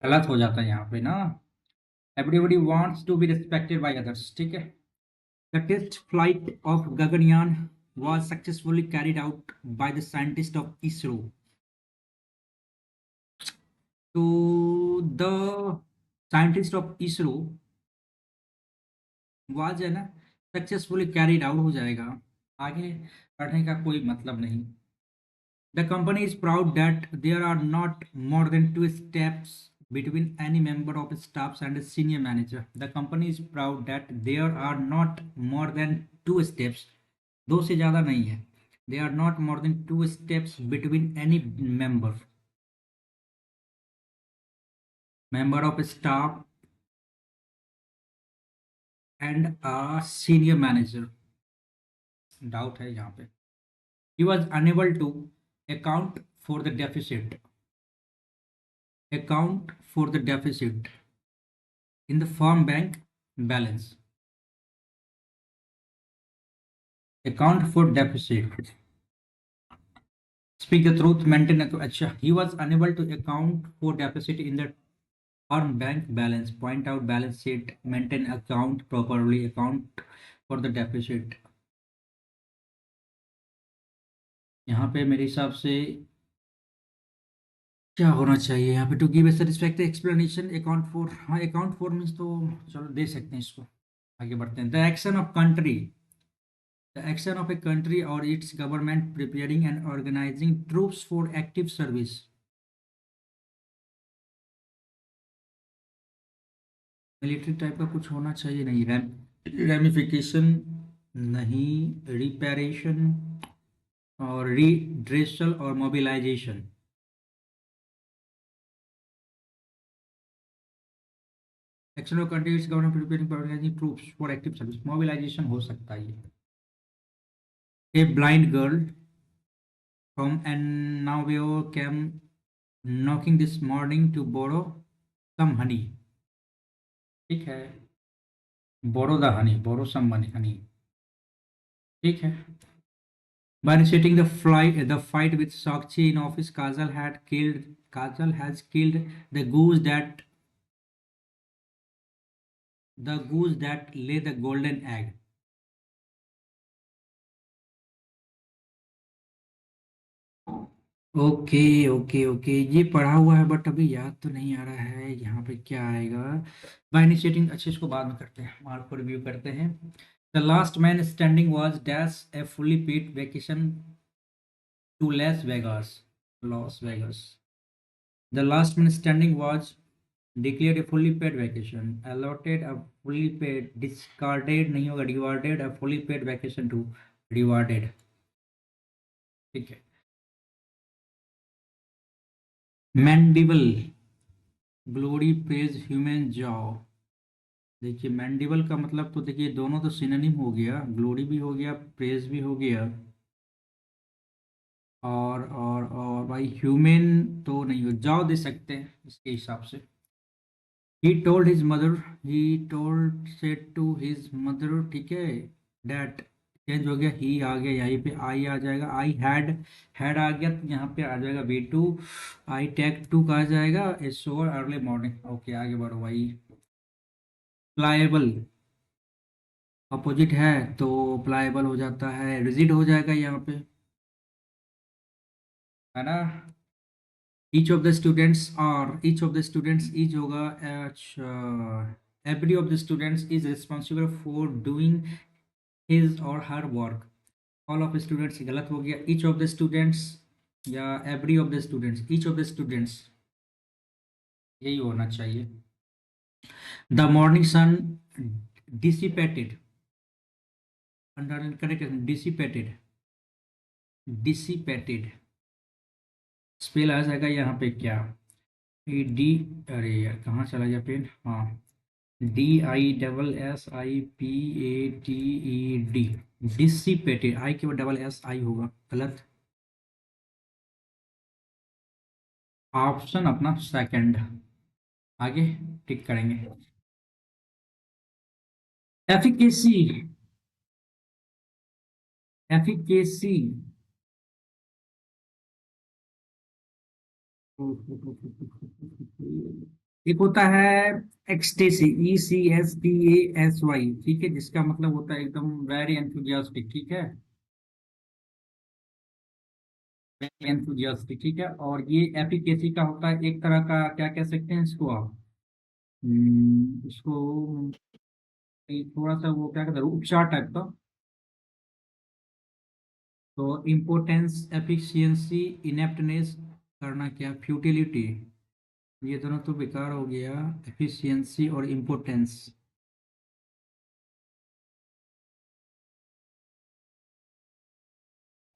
A: गलत हो जाता है यहाँ पे ना, everybody wants to be respected by others, ठीक है। The test flight of Gaganyaan was successfully carried out by the scientists of ISRO. So the scientist of ISRO was है ना सक्सेसफुली कैरिड आउट हो जाएगा, आगे पढ़ने का कोई मतलब नहीं। The company is proud that there are not more than two steps between any member of staff and a senior manager. The company is proud that there are not more than two steps, दो से ज़्यादा नहीं है, they are not more than two steps between any member of staff and a senior manager। Doubt है यहाँ पे। He was unable to account for the deficit account for the deficit in the firm bank balance, account for deficit, speak the truth, maintain a, अच्छा, he was unable to account for deficit in the firm bank balance, point out balance sheet, maintain account properly, account for the deficit। यहाँ पे मेरे हिसाब से क्या होना चाहिए यहाँ पे, to give a satisfactory explanation account for, हाँ अकाउंट फॉर मीन्स तो चलो दे सकते हैं इसको। आगे बढ़ते हैं। The action of a country or its government preparing and organising troops for active service, military type का कुछ होना चाहिए, नहीं रेमिफिकेशन नहीं, रिपेरेशन और रीड्रेसल और mobilisation, action of countries government preparing troops for active service, mobilisation हो सकता है ये। A blind girl from Annavio came knocking this morning to borrow some honey. ठीक है, borrow the honey, borrow some money, honey. ठीक है। By initiating the fight with Sakshi in office, Kajal has killed the goose that lay the golden egg. Okay okay okay, ये पढ़ा हुआ है but अभी याद तो नहीं आ रहा है यहाँ पे क्या आएगा। बाय इनिशिएटिंग, अच्छे इसको बाद में करते हैं, मार्क को रिव्यू करते हैं। The last man standing was dash a fully paid vacation to Las Vegas. The last man standing was declared a fully paid vacation, allotted a fully paid, discarded नहीं होगा, rewarded a fully paid vacation to rewarded. ठीक है। Mandible, glory praise human jaw. देखिए mandible का मतलब तो देखिए दोनों तो सिनोनिम हो गया, ग्लोरी भी हो गया, प्रेज भी हो गया, और भाई ह्यूमन तो नहीं हो, जाओ दे सकते हैं इसके हिसाब से। He told his mother, he told said to his mother, ठीक है। डैट चेंज हो गया, ही आ गया, यहीं पे आई आ जाएगा, आई हैड आ गया तो यहाँ पे आ जाएगा B two, I take two का आ जाएगा S over early morning. Okay आगे बढ़ो भाई। प्लाएबल अपोजिट है तो प्लाएबल हो जाता है, रिजिड हो जाएगा यहाँ पे, है ना। Each of the students each होगा, अच्छा, every of the students is responsible for doing his or her work. All of students गलत हो गया, ईच ऑफ द स्टूडेंट्स या every of the students, each of the students यही होना चाहिए। The morning sun dissipated, under correct, dissipated, dissipated spell आ जाएगा यहाँ पे क्या, ए डी, अरे यार कहाँ चला गया पेन, हाँ, DISSIPATED, डिसिपेटेड, आई के बाद डबल एस आई होगा, गलत। ऑप्शन अपना सेकंड, आगे टिक करेंगे। एफिकेसी, एफिकेसी, एक होता है एक्सटेसी, ECSTASY, ठीक है, जिसका मतलब होता है एकदम वेरी एंथुजियास्टिक, ठीक है, वेरी एंथुजियास्टिक, ठीक है। और ये एफिकेसी का होता है एक तरह का, क्या कह सकते हैं इसको आप, इसको थोड़ा सा वो क्या कहते हैं, उपचार टाइप का। तो इम्पोर्टेंस, एफिशिएंसी, इनेप्टनेस, करना क्या, फ्यूटिलिटी, ये दोनों तो बेकार हो गया, एफिशिएंसी और इम्पोर्टेंस,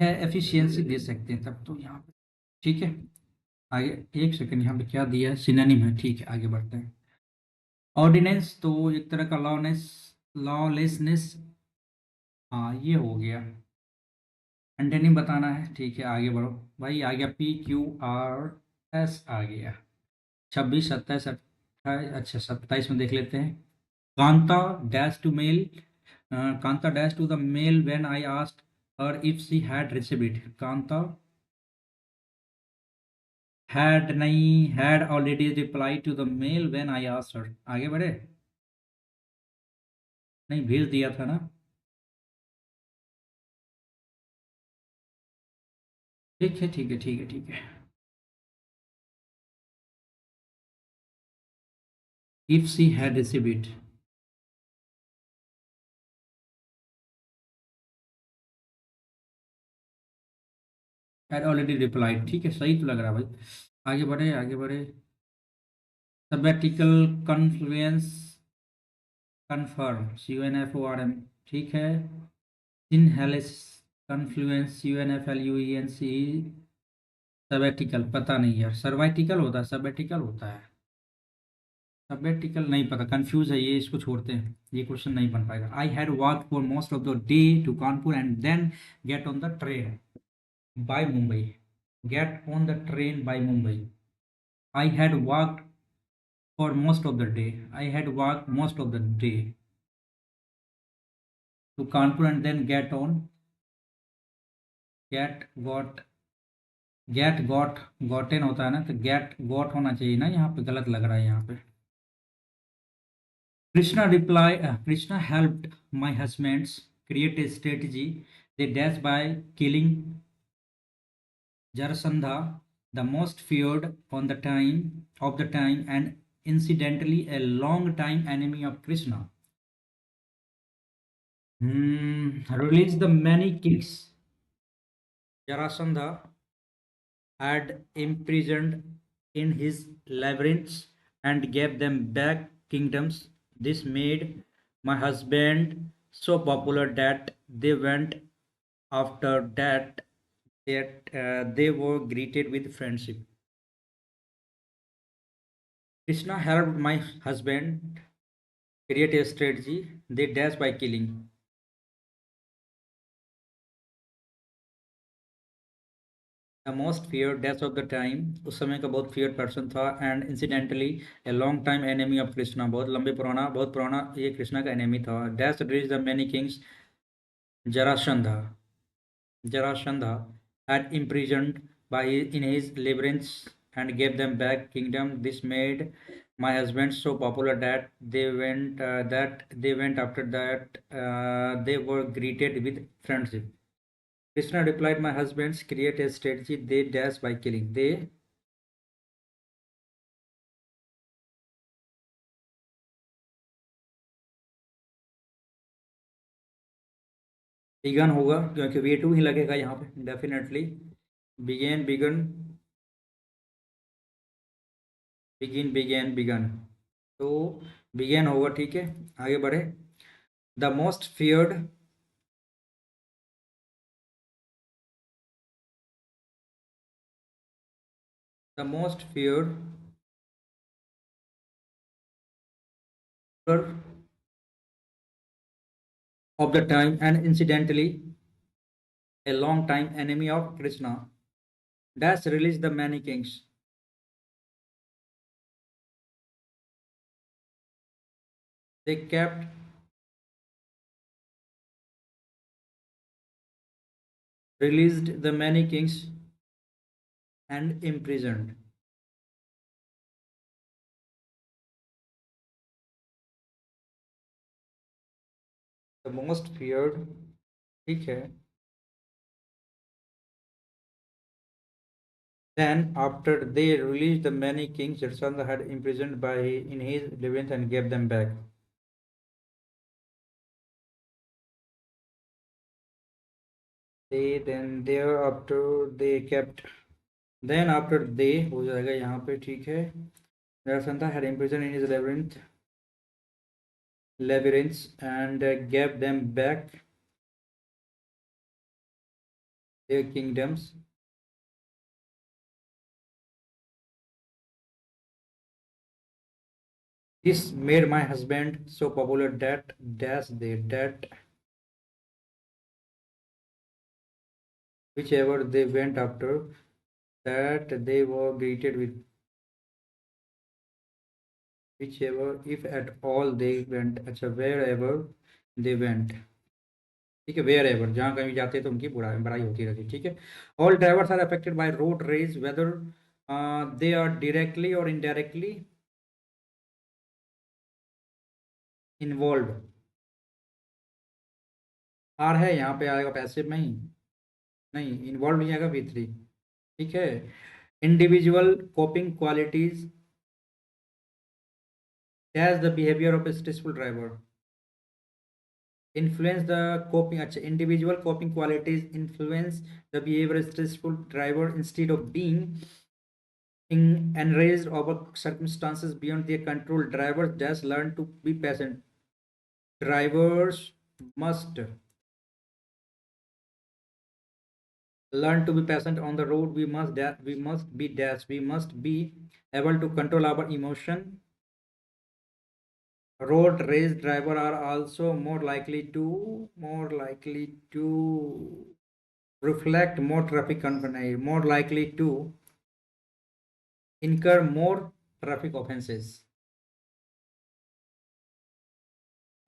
A: है एफिशिएंसी दे सकते हैं तब तो यहाँ पे, ठीक है। आगे एक सेकंड, यहाँ पे क्या दिया है, सिनोनिम है, ठीक है आगे बढ़ते हैं। ऑर्डिनेंस तो एक तरह का लॉलेसनेस, हाँ ये हो गया, एंटोनिम बताना है, ठीक है आगे बढ़ो भाई। आ गया PQRS आ गया, 26 27 28, अच्छा 27 में देख लेते हैं। Kanta dash to mail, Kanta dash to the mail when I asked her if she had received it, Kanta had नहीं, had already reply to the mail when I asked her, आगे बढ़े, नहीं भेज दिया था ना, ठीक है ठीक है ठीक है ठीक है। If she had received it, had already replied, ठीक है सही तो लग रहा है भाई। आगे बढ़े आगे बढ़े। सबैटिकल कन्फ्लुएंस, कन्फर्म, CUNFORM, ठीक है। इनहेलिस कन्फ्लुएंस, CUNFLUENCE, सबैटिकल पता नहीं यार, सर्वाइटिकल होता है, सबैटिकल होता है, सबेटिकल नहीं पता, कंफ्यूज है ये, इसको छोड़ते हैं, ये क्वेश्चन नहीं बन पाएगा। I had walk for most of the day to Kanpur and then get on the train by Mumbai. Get on the train by Mumbai. I had walked for most of the day. I had walk most of the day to Kanpur and then get got, get got, gotten होता है ना, तो get got होना चाहिए ना, यहाँ पे गलत लग रहा है यहाँ पे। Krishna helped my husbands create a strategy. They dash by killing Jarasandha, the most feared on the time of the time and incidentally a long time enemy of Krishna. Released the many kings Jarasandha had imprisoned in his labyrinths and gave them back kingdoms. This made my husband so popular that they were greeted with friendship. Krishna helped my husband create a strategy. They dash by killing the most feared death of the time, उस समय का बहुत feared person था, and incidentally a long time enemy of Krishna, बहुत पुराना ये कृष्णा का enemy था। Dash reached the many kings Jarasandha had imprisoned in his labyrinths and gave them back kingdom. This made my husband so popular that they went after that they were greeted with friendship. Krishna replied, my husbands create a strategy, they dash by killing. They began होगा क्योंकि way to ही लगेगा यहाँ पे definitely. Begin begin तो begin होगा, ठीक है, आगे बढ़े। The most feared the most feared of the time and incidentally a long time enemy of Krishna. Dash released the many kings. They kept released the many kings and imprisoned the most feared, ठीक है। Then after they released the many kings Jarasandha had imprisoned by in his labyrinth and gave them back. They then thereafter they kept, then after they हो जाएगा यहाँ पे, ठीक है। Jarasandha had imprisoned in his labyrinths and gave them back their kingdoms. This made my husband so popular that whichever they went after, that they were greeted with whichever, if at all they went, अच्छा wherever they went, ठीक है, where ever, जहाँ कहीं जाते तो उनकी बुराई होती रहती, ठीक है। All drivers are affected by road rage weather they are directly और इनडायरेक्टली इन्वॉल्व। आर है यहाँ पे आएगा पैसिव में ही, नहीं इन्वॉल्व नहीं आएगा V3, ठीक है। Individual coping qualities as the behavior of a stressful driver influence the coping, अच्छा individual coping qualities influence the behavior of a stressful driver instead of being enraged over circumstances beyond their control. Drivers just learn to be patient. Drivers must learn to be patient on the road. We must be dash, we must be able to control our emotion Road race driver are also more likely to reflect more traffic company, more likely to incur more traffic offenses.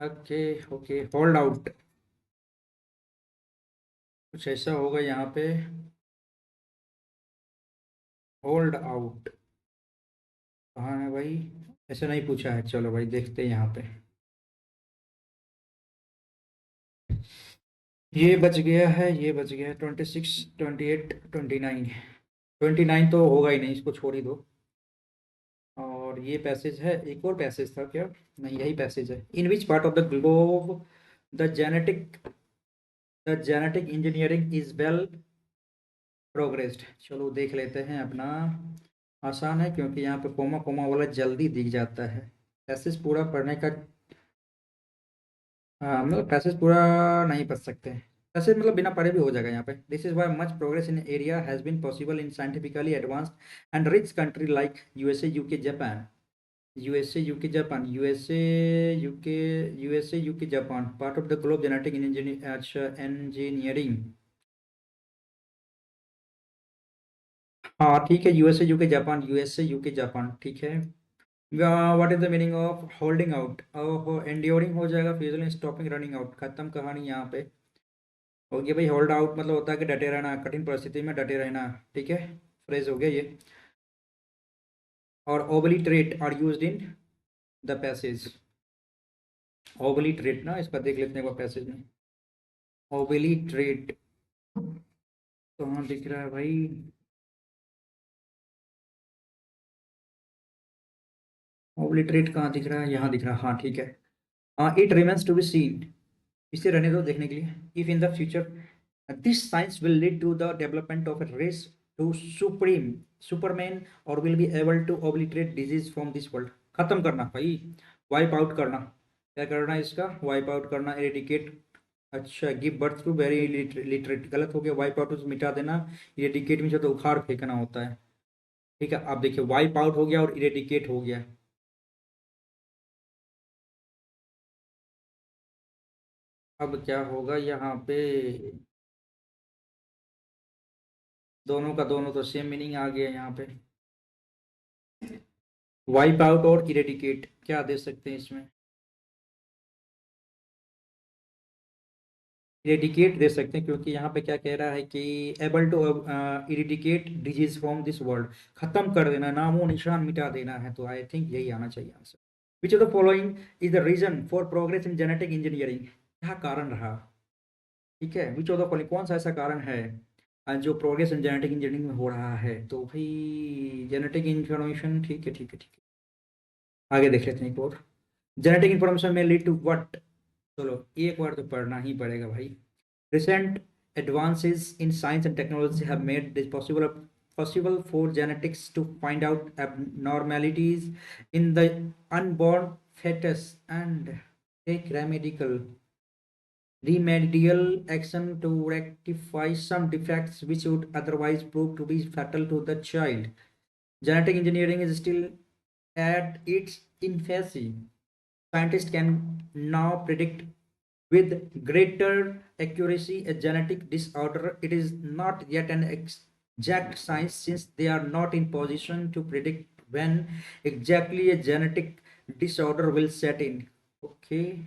A: Okay, okay, hold out कुछ ऐसा होगा यहाँ पे, hold out कहाँ है भाई? ऐसा नहीं पूछा है, चलो भाई देखते हैं यहाँ पे। ये बच गया है, ये बच गया है 26, 28, 29। 29 तो होगा ही नहीं, इसको छोड़ ही दो। और ये पैसेज है, एक और पैसेज था क्या? नहीं, यही पैसेज है। In which part of the globe the genetic engineering is well progressed. चलो देख लेते हैं अपना। आसान है क्योंकि यहाँ पे कोमा कोमा वाला जल्दी दिख जाता है। पैसेज पूरा पढ़ने का, हाँ मतलब पैसेज पूरा नहीं पढ़ सकते। पैसेज मतलब बिना पढ़े भी हो जाएगा यहाँ पे। This is why much progress in area has been possible in scientifically advanced and rich country like USA, UK, Japan. USA, UK, Japan, USA, UK, Japan part of the globe genetic engineering. अच्छा, engineering, हाँ ठीक है, USA, UK, Japan, USA, UK, Japan, ठीक है। What is the meaning of holding out? ओहो, enduring हो जाएगा, फ्यूजलिंग, stopping, running out, खत्म कहानी यहाँ पे। हो गया भाई। होल्ड आउट मतलब होता है कि डटे रहना, कठिन परिस्थिति में डटे रहना, ठीक है, फ्रेज हो गया ये। और obliterate are used in the passage. Obliterate ना, इसका देख लेते हैं पैसेज में। ओबलिटरेट कहाँ दिख रहा है भाई? ओबलिटरेट कहाँ दिख रहा है? यहाँ दिख रहा है, हाँ ठीक है। हाँ, it remains to be seen, इसे रहने दो देखने के लिए। If in the future this science will lead to the development of a race to supreme superman और will be able to obliterate disease from this world। खत्म करना भाई, वाइप आउट करना। क्या करना है इसका? वाइप आउट करना, एरेडिकेट। अच्छा, give birth to very literate, गलत हो गया। वाइप आउट मिटा देना, इरेडिकेट में तो उखाड़ फेंकना होता है। ठीक है, आप देखिए वाइप आउट हो गया और इरेडिकेट हो गया। अब क्या होगा यहाँ पे? दोनों का दोनों तो सेम मीनिंग आ गया यहाँ पे। वाइप आउट और इरेडिकेट क्या दे सकते हैं इसमें? इरेडिकेट दे सकते हैं क्योंकि यहाँ पे क्या कह रहा है कि able to eradicate disease from this world, खत्म कर देना, नामो निशान मिटा देना है। तो आई थिंक यही आना चाहिए answer. Which of the following is the reason for progress in genetic engineering? क्या कारण रहा? ठीक है, विच ऑफ द फॉलोइंग, कौन सा ऐसा कारण है जो प्रोग्रेस इन जेनेटिक इंजीनियरिंग में हो रहा है? तो भाई जेनेटिक इंफॉर्मेशन, ठीक है ठीक है ठीक है, आगे देख लेते हैं एक और। जेनेटिक इंफॉर्मेशन में लीड टू व्हाट? चलो एक बार तो पढ़ना ही पड़ेगा भाई। Recent advances in science and technology have made this possible for genetics to find out abnormalities in the unborn fetus and take remedial action to rectify some defects which would otherwise prove to be fatal to the child. Genetic engineering is still at its infancy. Scientists can now predict with greater accuracy a genetic disorder. It is not yet an exact science since they are not in position to predict when exactly a genetic disorder will set in. Okay.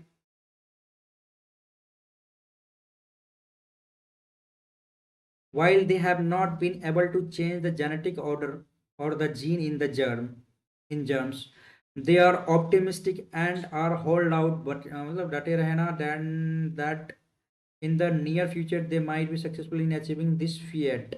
A: While they have not been able to change the genetic order or the gene in the germs, they are optimistic and are hold out, but मतलब डटे रहना, then that in the near future they might be successful in achieving this feat.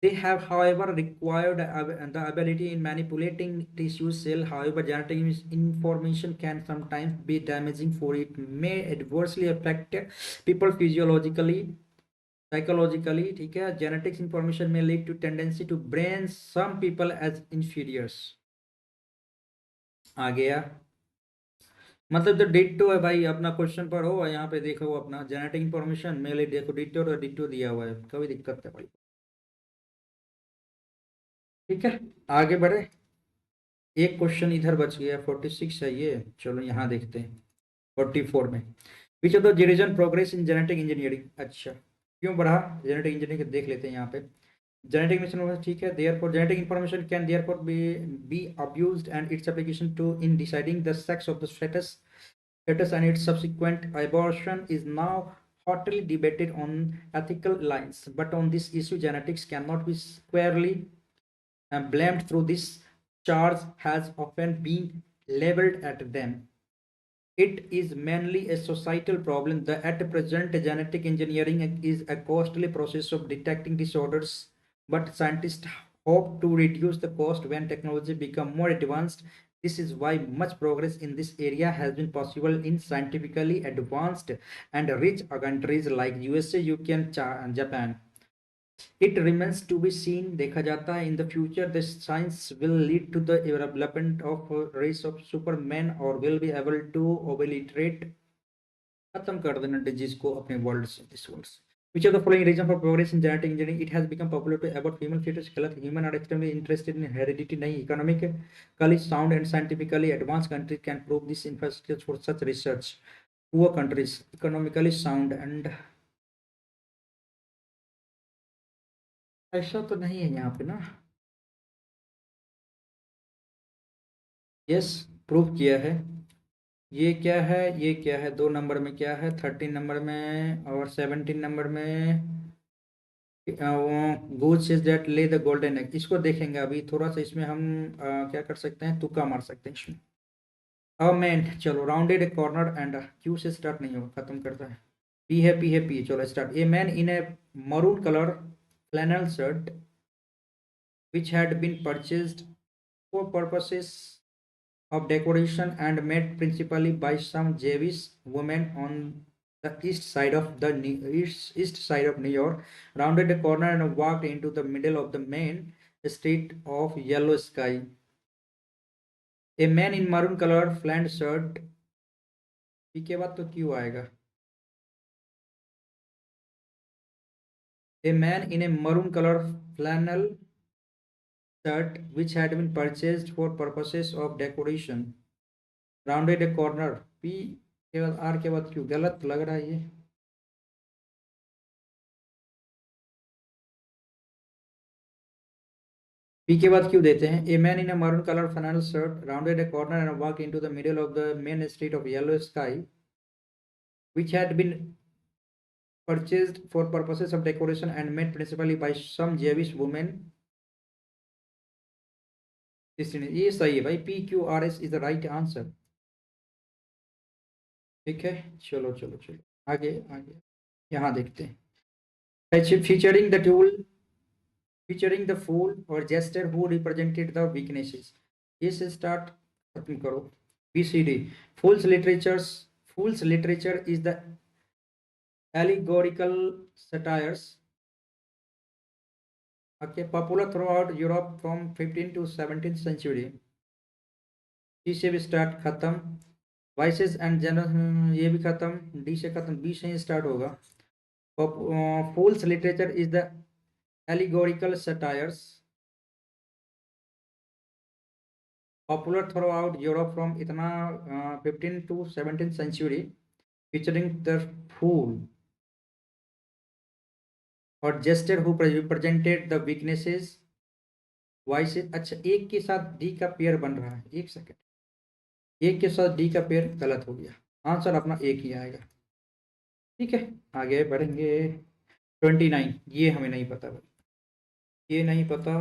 A: They have, however, required the ability in manipulating tissue cell. However, genetic information can sometimes be damaging for it, may adversely affect people physiologically, psychologically. ठीक है, genetics information may lead to tendency to brand some people as inferiors। आ गया, मतलब जो ditto है भाई, अपना question पढ़ो और यहाँ पे देखो अपना जेनेटिक इंफॉर्मेशन मेरे लिए देखो, डिट्टो और डिट्टो दिया हुआ है, कोई दिक्कत है भाई। ठीक है, आगे बढ़े। एक क्वेश्चन इधर बच गया, 46 है ये, चलो यहाँ देखते हैं 44 में। Which of the reason progress in genetic engineering, अच्छा क्यों बढ़ा जेनेटिक इंजीनियरिंग, देख लेते हैं यहाँ पे। genetic information, ठीक है, therefore genetic information can therefore be abused and its application to in deciding the sex of the fetus and its subsequent abortion is now hotly debated on ethical lines, but on this issue genetics cannot be squarely blamed through this charge has often been leveled at them. It is mainly a societal problem that at present genetic engineering is a costly process of detecting disorders, but scientists hope to reduce the cost when technology becomes more advanced. This is why much progress in this area has been possible in scientifically advanced and rich countries like USA, UK and Japan. It remains to be seen, देखा जाता है, in the future the science will lead to the development of a race of supermen or will be able to obliterate, खत्म कर देना disease को अपने world से, this world से। Which of the following reason for progress in genetic engineering? It has become popular to abort female fetus, गलत, human are extremely interested in heredity, नहीं, economically sound and scientifically advanced countries can prove this infrastructure for such research. Poor countries, economically sound and, ऐसा तो नहीं है यहाँ पे ना, yes prove किया है। ये क्या है, ये क्या है, 2 नंबर में क्या है, 13 नंबर में और 17 नंबर में, गूड सेज दैट ले द गोल्डन एग, इसको देखेंगे अभी थोड़ा सा, इसमें हम क्या कर सकते हैं, तुक्का मार सकते हैं इसमें। अ मैन, चलो राउंडेड कॉर्नर एंड, क्यू से स्टार्ट नहीं होगा, खत्म करता है, पी है, चलो start. A man in A maroon colour flannel shirt which had been purchased for purposes of decoration and made principally by some Jewish women on the east side of New York, rounded a corner and walked into the middle of the main street of Yellow Sky. A man in maroon color flannel shirt, P के बाद तो क्यों आएगा, a man in a maroon color flannel shirt which had been purchased for purposes of decoration, rounded a corner, P के बाद are के बाद क्यों, गलत लग रहा है ये। पी के बाद क्यों देते हैं, a man in a maroon colour flannel shirt rounded a corner and walked into the middle of the main street of Yellow Sky which had been purchased for purposes of decoration and made principally by some Jewish women. ये सही है भाई, P Q R S is the right answer. ठीक है, चलो चलो चलो आगे आगे, यहाँ देखते हैं, featuring the tool, featuring the fool or jester who represented the weaknesses, ये से स्टार्ट, खत्म करो, B C D. Fools literature is the allegorical satires, okay, popular throughout Europe from 15th to 17th century, सी से भी start, खत्म। Vices and general, ये भी खत्म, डी से खत्म, बी से ही स्टार्ट होगा। Fools literature is the allegorical satires popular throughout Europe from इतना 15th to 17th century featuring the fool और jester who represented the weaknesses, vices, अच्छा एक के साथ डी का पेयर बन रहा है, एक सेकंड, एक के साथ डी का पेयर गलत हो गया, आंसर अपना एक ही आएगा। ठीक है, आगे बढ़ेंगे। 29, ये हमें नहीं पता भाई, ये नहीं पता।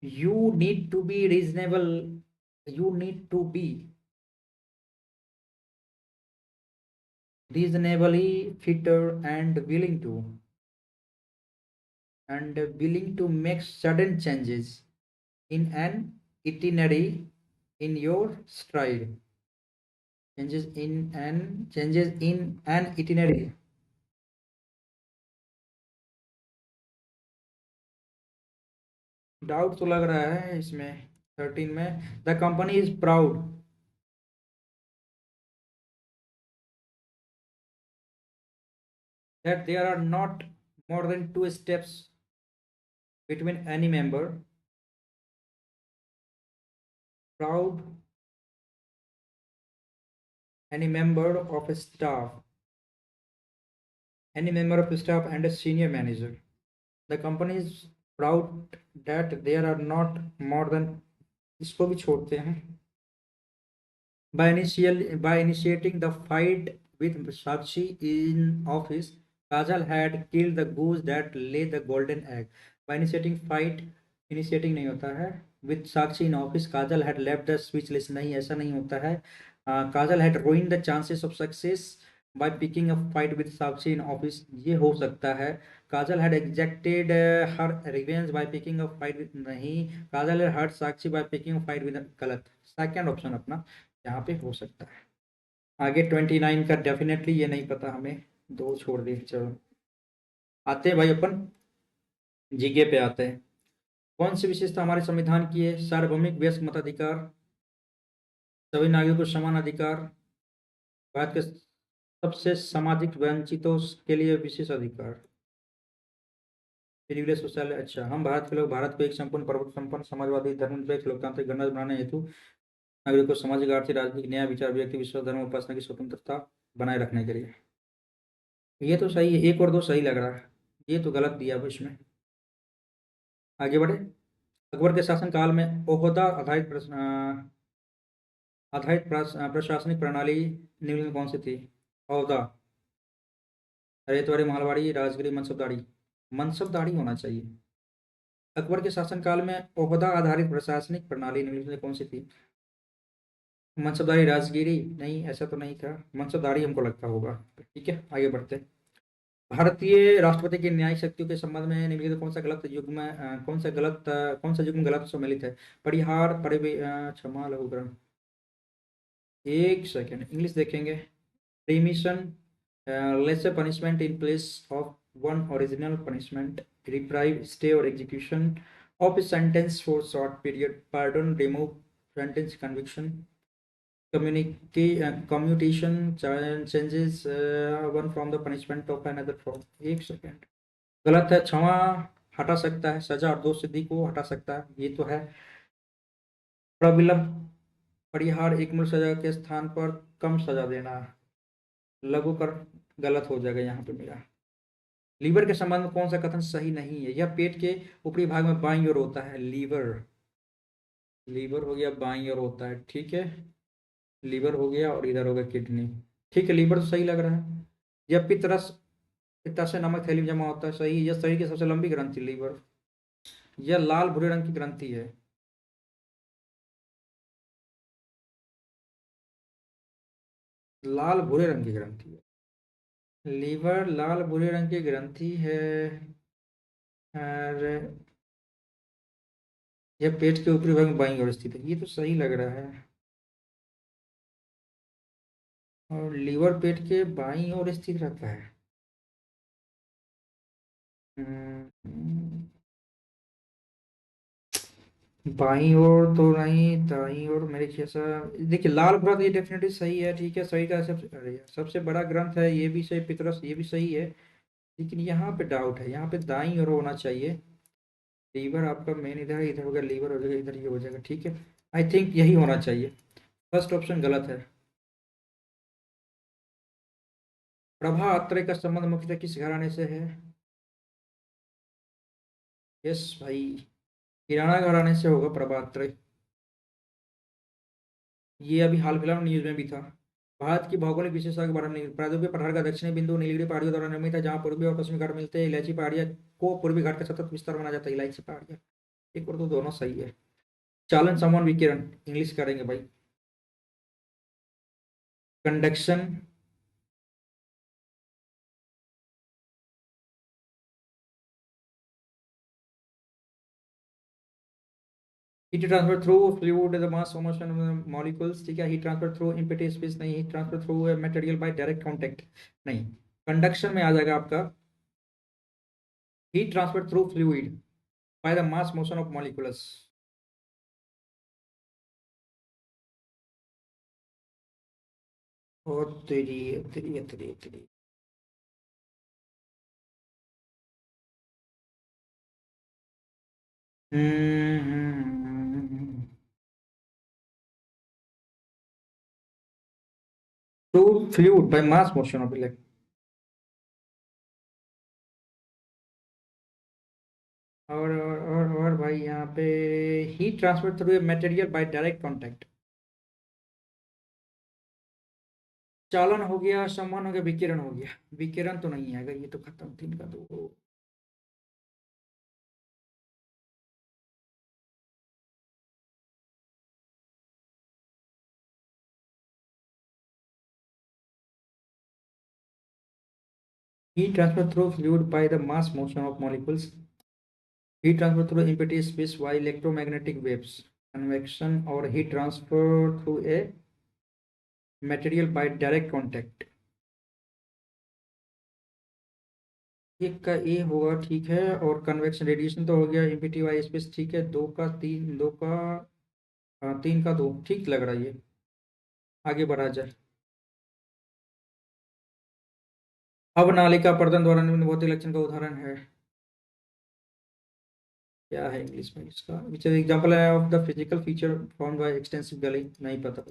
A: You need to be reasonable, you need to be reasonably fitter and willing to make sudden changes in an itinerary in your stride, changes in an itinerary। Doubt तो लग रहा है इसमें, 13 में, the company is proud that there are not more than 2 steps between any member proud any member of staff any member of staff and a senior manager. The company is proud that there are not more than, इसको भी छोड़ते हैं, by initiating the fight with Sakshi in office, Kajal had killed the goose that laid the golden egg. By initiating fight, initiating नहीं होता है, with Sakshi in office, Kajal had left the speechless. नहीं, ऐसा नहीं होता है. Kajal had ruined the chances of success by picking a fight with Sakshi in office. ये हो सकता है. Kajal had exacted her revenge by picking a fight with, नहीं, Kajal had hurt Sakshi by picking a fight with, गलत. Second option अपना यहाँ पे हो सकता है. आगे 29 का डेफिनेटली ये नहीं पता हमें, दो छोड़ दिए. चलो आते हैं भाई, अपन जीके पे आते हैं. कौन सी विशेषता हमारे संविधान की है? सार्वभौमिक वयस्क मताधिकार, सभी नागरिकों को समान अधिकार, भारत के सबसे सामाजिक वंचितों के लिए विशेष अधिकार, प्रिविलेज सोशल. अच्छा, हम भारत के लोग भारत को एक संपूर्ण प्रभुत्व संपन्न समाजवादी धर्मनिरपेक्ष लोकतांत्रिक गणराज्य बनाने हेतु नागरिकों को सामाजिक, आर्थिक, राजनीतिक न्याय, विचार, व्यक्ति, विश्वास, धर्म, उपासना की स्वतंत्रता बनाए रखने के लिए. ये तो सही है, एक और दो सही लग रहा है, ये तो गलत दिया अब इसमें. आगे बढ़े. अकबर के शासनकाल में ओहदा आधारित प्रशासनिक प्रणाली निम्न में कौन सी थी? ओहदा, रेतवाड़ी, मालवाड़ी, राजगिरी, मनसबदारी. मनसबदारी होना चाहिए. अकबर के शासनकाल में ओहदा आधारित प्रशासनिक प्रणाली निम्न में कौन सी थी? मनसबदारी, राजगिरी. नहीं, ऐसा तो नहीं था. मनसबदारी हमको लगता होगा. ठीक है, आगे बढ़ते हैं. भारतीय राष्ट्रपति की न्यायिक शक्तियों के संबंध में निम्नलिखित कौन सा गलत युग्म कौन सा युग्म गलत सम्मिलित है? परिहार, क्षमा, लघुकरण. एक सेकेंड, इंग्लिश देखेंगे. Remission, lesser punishment in place of one original punishment, reprieve, stay or execution of a sentence for short period, pardon, remove sentence, conviction, commutation, changes one from the punishment of another form. एक second, गलत है. क्षमा हटा सकता है, सजा और दोष सिद्धि को हटा सकता है, ये तो है. प्रविलंब, परिहार, एक मूल सजा के स्थान पर कम सजा देना. लघु कर गलत हो जाएगा यहाँ पे मेरा. लीवर के संबंध में कौन सा कथन सही नहीं है? यह पेट के ऊपरी भाग में बाईं ओर होता है. लीवर, लीवर हो गया बाईं ओर होता है. ठीक है, लीवर हो गया और इधर हो गया किडनी. ठीक है, लीवर तो सही लग रहा है. यह पित्तरस, पित्ताशय नामक थैली में जमा होता है. सही. यह शरीर की सबसे लंबी ग्रंथि लीवर. यह लाल भूरे रंग की ग्रंथि है. लाल भूरे रंग की ग्रंथि है. लीवर लाल भूरे रंग की ग्रंथि है. और यह पेट के ऊपरी भाग में बाईं ओर स्थित है. ये तो सही लग रहा है. और लीवर पेट के बाईं ओर स्थित रहता है. हम्म, बाईं ओर तो नहीं, दाईं ओर मेरे ख्याल से. देखिए, लाल भुरा तो ये डेफिनेटली सही है. ठीक है, शरीर का सबसे, अरे यार, सबसे बड़ा ग्रंथ है, ये भी सही. पितरस, ये भी सही है. लेकिन यहाँ पे डाउट है, यहाँ पे दाईं ओर होना चाहिए. लीवर आपका मेन इधर है, इधर हो गया लीवर, हो जाएगा इधर, ये हो जाएगा. ठीक है, आई थिंक यही होना चाहिए. फर्स्ट ऑप्शन गलत है. प्रभा अत्रे का संबंध मुख्यतः किस घराने से है? यस भाई, किराना घराने से होगा प्रभा अत्रे. ये अभी हाल फिलहाल में न्यूज में भी था. भारत की भौगोलिक विशेषता के बारे में. प्रायद्वीपीय पठार का दक्षिणी बिंदु नीलगिरी पहाड़ियों द्वारा निर्मित है, जहाँ पूर्वी और पश्चिमी घाट मिलते हैं. इलायची पहाड़ियाँ को पूर्वी घाट का सतत विस्तार माना जाता है. इलायची पहाड़ियाँ. एक और दो दोनों सही है. चालन, समवन, विकिरण. इंग्लिश करेंगे भाई. Conduction, heat transfer through fluid, the mass motion molecules. ठीक है, heat transfer through empty space नहीं. Heat transfer through material by direct contact नहीं. कंडक्शन में आ जाएगा आपका heat transfer through fluid by the mass motion of molecules. और तेरी तेरी तेरी तेरी. To fluid by mass motion of electron. और भाई यहाँ पे heat transfer through a material by direct contact. चालन हो गया, संवहन हो गया, विकिरण हो गया। विकिरण तो नहीं आएगा, ये तो खत्म, तीन का दो। Heat transfer through fluid by the mass motion of molecules. Heat transfer through empty space by electromagnetic waves. Convection or heat transfer through a material by direct contact. एक का ए होगा, ठीक है। और कन्वेक्शन रेडिएशन तो हो गया, एम्पिटी वाई स्पेस ठीक है। दो का तीन, दो का तीन का दो, ठीक लग रहा है ये। आगे बढ़ा जाए। अब नालिका पर्दन द्वारा निम्न भौतिक लक्षण का उदाहरण है। क्या है इंग्लिश में इसका? Which is example of the physical feature formed by extensive गली। नहीं पता,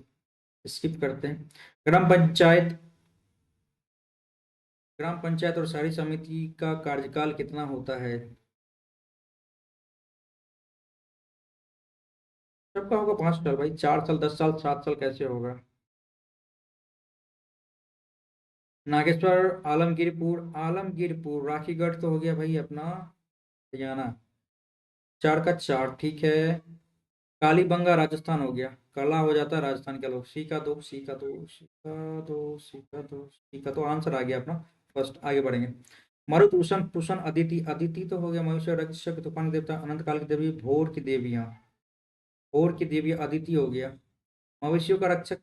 A: स्किप करते हैं। ग्राम पंचायत। ग्राम पंचायत और शहरी समिति का कार्यकाल कितना होता है? सबका होगा 5 साल भाई। 4 साल, 10 साल, 7 साल कैसे होगा? नागेश्वर, आलमगीरपुर। आलमगीरपुर राखीगढ़ तो हो गया भाई अपना हरियाणा। 4 का 4, ठीक है। कालीबंगा राजस्थान हो गया। काला हो जाता है राजस्थान के लोग। सी का दो, सी का दो, सी का दो, सी का दो, सी का तो आंसर आ गया अपना फर्स्ट। आगे बढ़ेंगे। मरुतुषण, तुषण, अदिति। अदिति तो हो गया मनुष्य रक्षक, तूफान की देवता, अनंत काल की देवी, भोर की देवियां। भोर की देवी अदिति हो गया। मवेशियों का रक्षक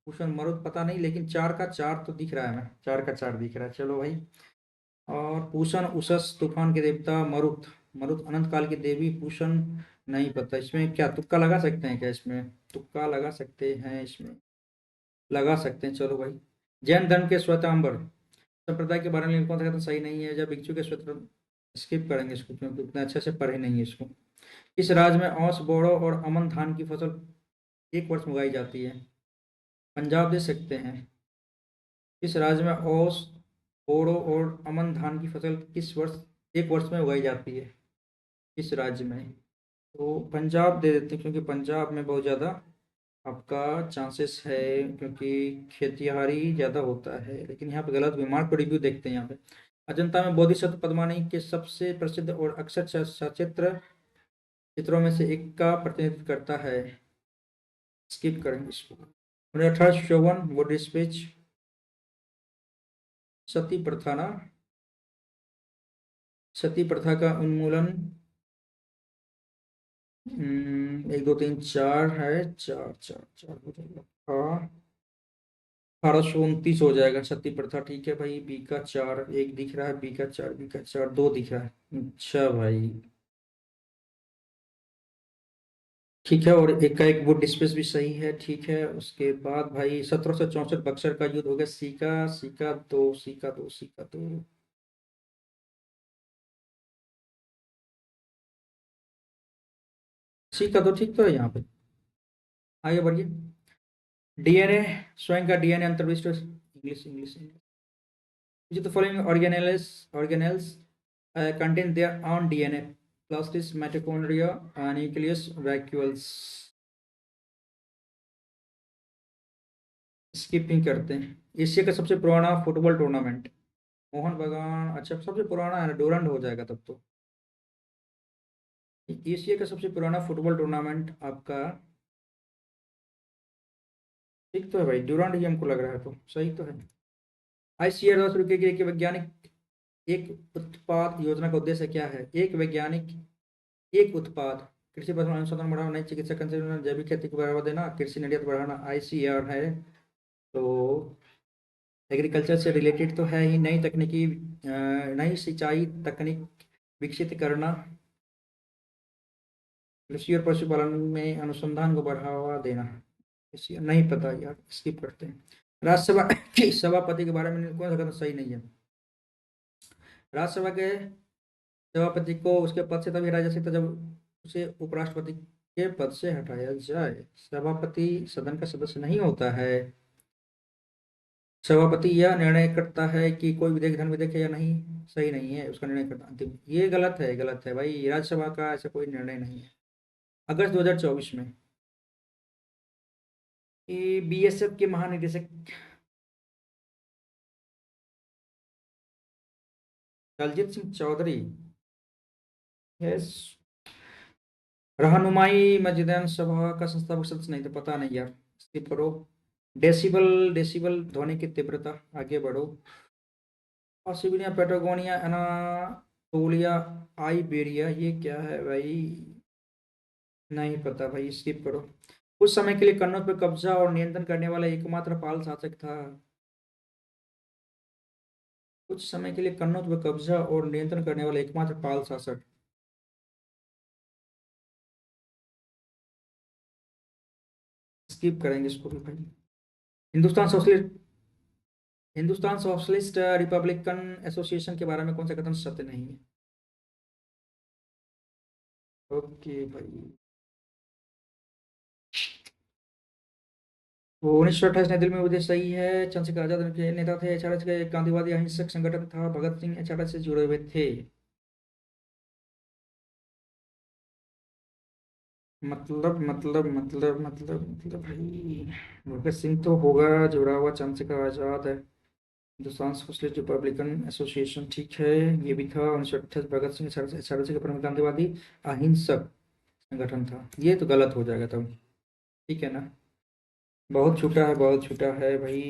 A: कुशन, मरुत पता नहीं, लेकिन 4 का 4 तो दिख रहा है। हमें 4 का 4 दिख रहा है, चलो भाई। और पूषण, उषस, तूफान के देवता, मरुत। मरुत अनंत काल की देवी, पूषण नहीं पता। इसमें क्या तुक्का लगा सकते हैं क्या? इसमें तुक्का लगा सकते हैं, इसमें लगा सकते हैं, चलो भाई। जैन धर्म के श्वेतांबर संप्रदाय के बारे में कौन सा कहता सही नहीं है? जब भिक्षु के श्वेत, स्किप करेंगे इसको क्योंकि उतना अच्छे से पढ़े नहीं है इसको। इस राज्य में औस, बोड़ो और अमन धान की फसल एक वर्ष में उगाई जाती है। पंजाब दे सकते हैं। इस राज्य में ओस, बोड़ो और अमन धान की फसल किस वर्ष, एक वर्ष में उगाई जाती है? इस राज्य में तो पंजाब दे देते हैं, क्योंकि पंजाब में बहुत ज़्यादा आपका चांसेस है, क्योंकि खेतिहारी ज़्यादा होता है। लेकिन यहाँ पे गलत भी। मार्क रिव्यू देखते हैं यहाँ पे। अजंता में बोधिसत्व पद्मानी के सबसे प्रसिद्ध और अक्सर सचित्र चित्रों में से एक का प्रतिनिधित्व करता है। स्किप करेंगे इसको। 1854 वुड स्पीच। सती प्रथा ना, सती प्रथा का उन्मूलन। 1 2 3 4 है। 4 4 4 हो जाएगा। हाँ, 1829 हो जाएगा सती प्रथा, ठीक है भाई। बी का 4 एक दिख रहा है, बी का 4, बी का 4 दो दिख रहा है। अच्छा भाई, ठीक है। और एक का एक वुड स्पेस भी सही है, ठीक है। उसके बाद भाई 1764 बक्सर का युद्ध हो गया। सी का, सी का दो, सी का दो, सी का दो। सी का दो, ठीक तो है यहाँ पे। आगे बढ़िए। डीएनए, स्वयं का डीएनए अंतर्विष्ट। English English English. Which of the following organelles contain their own DNA? Plastis, mitochondria, nucleus, vacuoles. Skipping करते हैं। एशिया का सबसे पुराना फुटबॉल टूर्नामेंट। मोहन बगान, अच्छा सबसे पुराना है, डूरंड हो जाएगा तब तो। एशिया का सबसे पुराना फुटबॉल टूर्नामेंट आपका, ठीक तो है भाई। डूरंड ही हमको लग रहा है, तो सही तो है। आईसीआर द्वारा शुरू किए गए एक वैज्ञानिक एक उत्पाद योजना का उद्देश्य क्या है? एक वैज्ञानिक एक उत्पाद, कृषि पर अनुसंधान बढ़ाना, नई चिकित्सा कंसेप्ट, जैविक खेती को बढ़ावा देना, कृषि निर्यात बढ़ाना। आईसीआर है तो एग्रीकल्चर से रिलेटेड तो है ही। नई तकनीकी, नई सिंचाई तकनीक विकसित करना, कृषि और पशुपालन में अनुसंधान को बढ़ावा देना। इसी नहीं पता यार, स्किप करते हैं। राज्यसभा के सभापति के बारे में कौन सा कहना सही नहीं है? राज्यसभा के सभापति को उसके पद से तभी हटाया जा सकता जब उसे उपराष्ट्रपति के पद से हटाया जाए। सभापति सदन का सदस्य नहीं होता है। सभापति यह निर्णय करता है कि कोई विधेयक धन विधेयक है या नहीं, सही नहीं है, उसका निर्णय करता अंतिम, ये गलत है भाई, राज्यसभा का ऐसा कोई निर्णय नहीं है। अगस्त 2024 में बीएसएफ के महानिदेशक दलजीत सिंह चौधरी, यस, रहनुमाई मस्जिद सभा का संस्थापक सदस्य नहीं, तो पता नहीं यार, स्किप करो। डेसिबल, डेसिबल ध्वनि की तीव्रता, आगे बढ़ो। ऑस्ट्रेलिया, पेटागोनिया, एनाटोलिया, आइबेरिया, ये क्या है भाई, नहीं पता भाई, स्किप करो। कुछ समय के लिए कन्नौज पर कब्जा और नियंत्रण करने वाला एकमात्र पाल शासक था। कुछ समय के लिए कन्नौज पर कब्जा और नियंत्रण करने वाला एकमात्र पाल शासक, स्किप करेंगे इसको भी भाई। Hindustan socialist, Hindustan socialist Republican association के बारे में कौन सा कथन सत्य नहीं है? ओके भाई, वो 1928 नई दिल्ली में उदय, सही है। चंद्रशेखर आजाद उनके नेता थे। एचआरएस का एक गांधीवादी अहिंसक संगठन था। भगत सिंह एचआरएस से जुड़े हुए थे। मतलब भाई, भगत सिंह तो होगा जुड़ा हुआ, चंद्रशेखर आजाद है। हिंदुस्तान सोशलिस्ट रिपब्लिकन एसोसिएशन, ठीक है, ये भी था 1928। भगत सिंह एचआरएस का प्रमुख गांधीवादी अहिंसक संगठन था, ये तो गलत हो जाएगा तब, ठीक है ना। बहुत छूटा है, बहुत छूटा है भाई।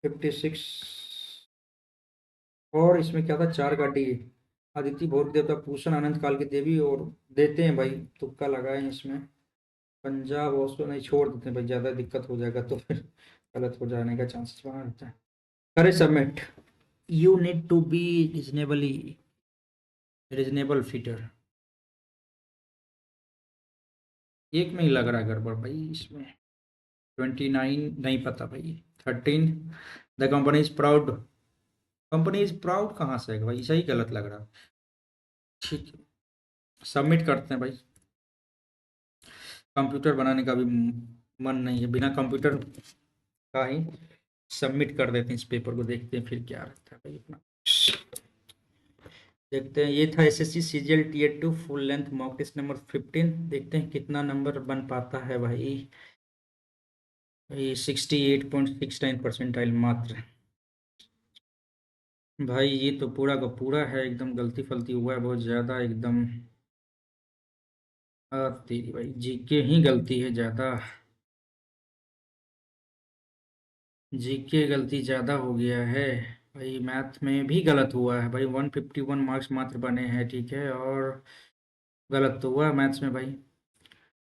A: 56। और इसमें क्या था, चार गाड़ी, अदिति भोग देवता, पूषण अनंत काल की देवी, और देते हैं भाई, तुक्का लगाए हैं इसमें। पंजाब उसको नहीं, छोड़ देते हैं भाई, ज़्यादा दिक्कत हो जाएगा तो फिर गलत हो जाने का चांसेस बना रहता है। करे submit, you need to be reasonably reasonable fitter. एक में ही लग रहा है गड़बड़ भाई इसमें। 29 नहीं पता भाई। 13, the company is proud, company is proud कहाँ से है भाई, सही गलत लग रहा है। ठीक है, सबमिट करते हैं भाई। कंप्यूटर बनाने का भी मन नहीं है, बिना कंप्यूटर का ही सबमिट कर देते हैं इस पेपर को, देखते हैं फिर क्या रहता है भाई अपना। देखते हैं, ये था SSC CGL tier 2 full length mock test number 15। देखते हैं कितना नंबर बन पाता है भाई। ये 68.69 परसेंटाइल मात्र। भाई ये तो पूरा का पूरा है, एकदम गलती फलती हुआ है बहुत ज़्यादा एकदम। तेरी भाई, जीके ही गलती है ज़्यादा, जीके गलती ज़्यादा हो गया है भाई। मैथ में भी गलत हुआ है भाई, 151 मार्क्स मात्र बने हैं, ठीक है, और गलत तो हुआ मैथ्स में भाई।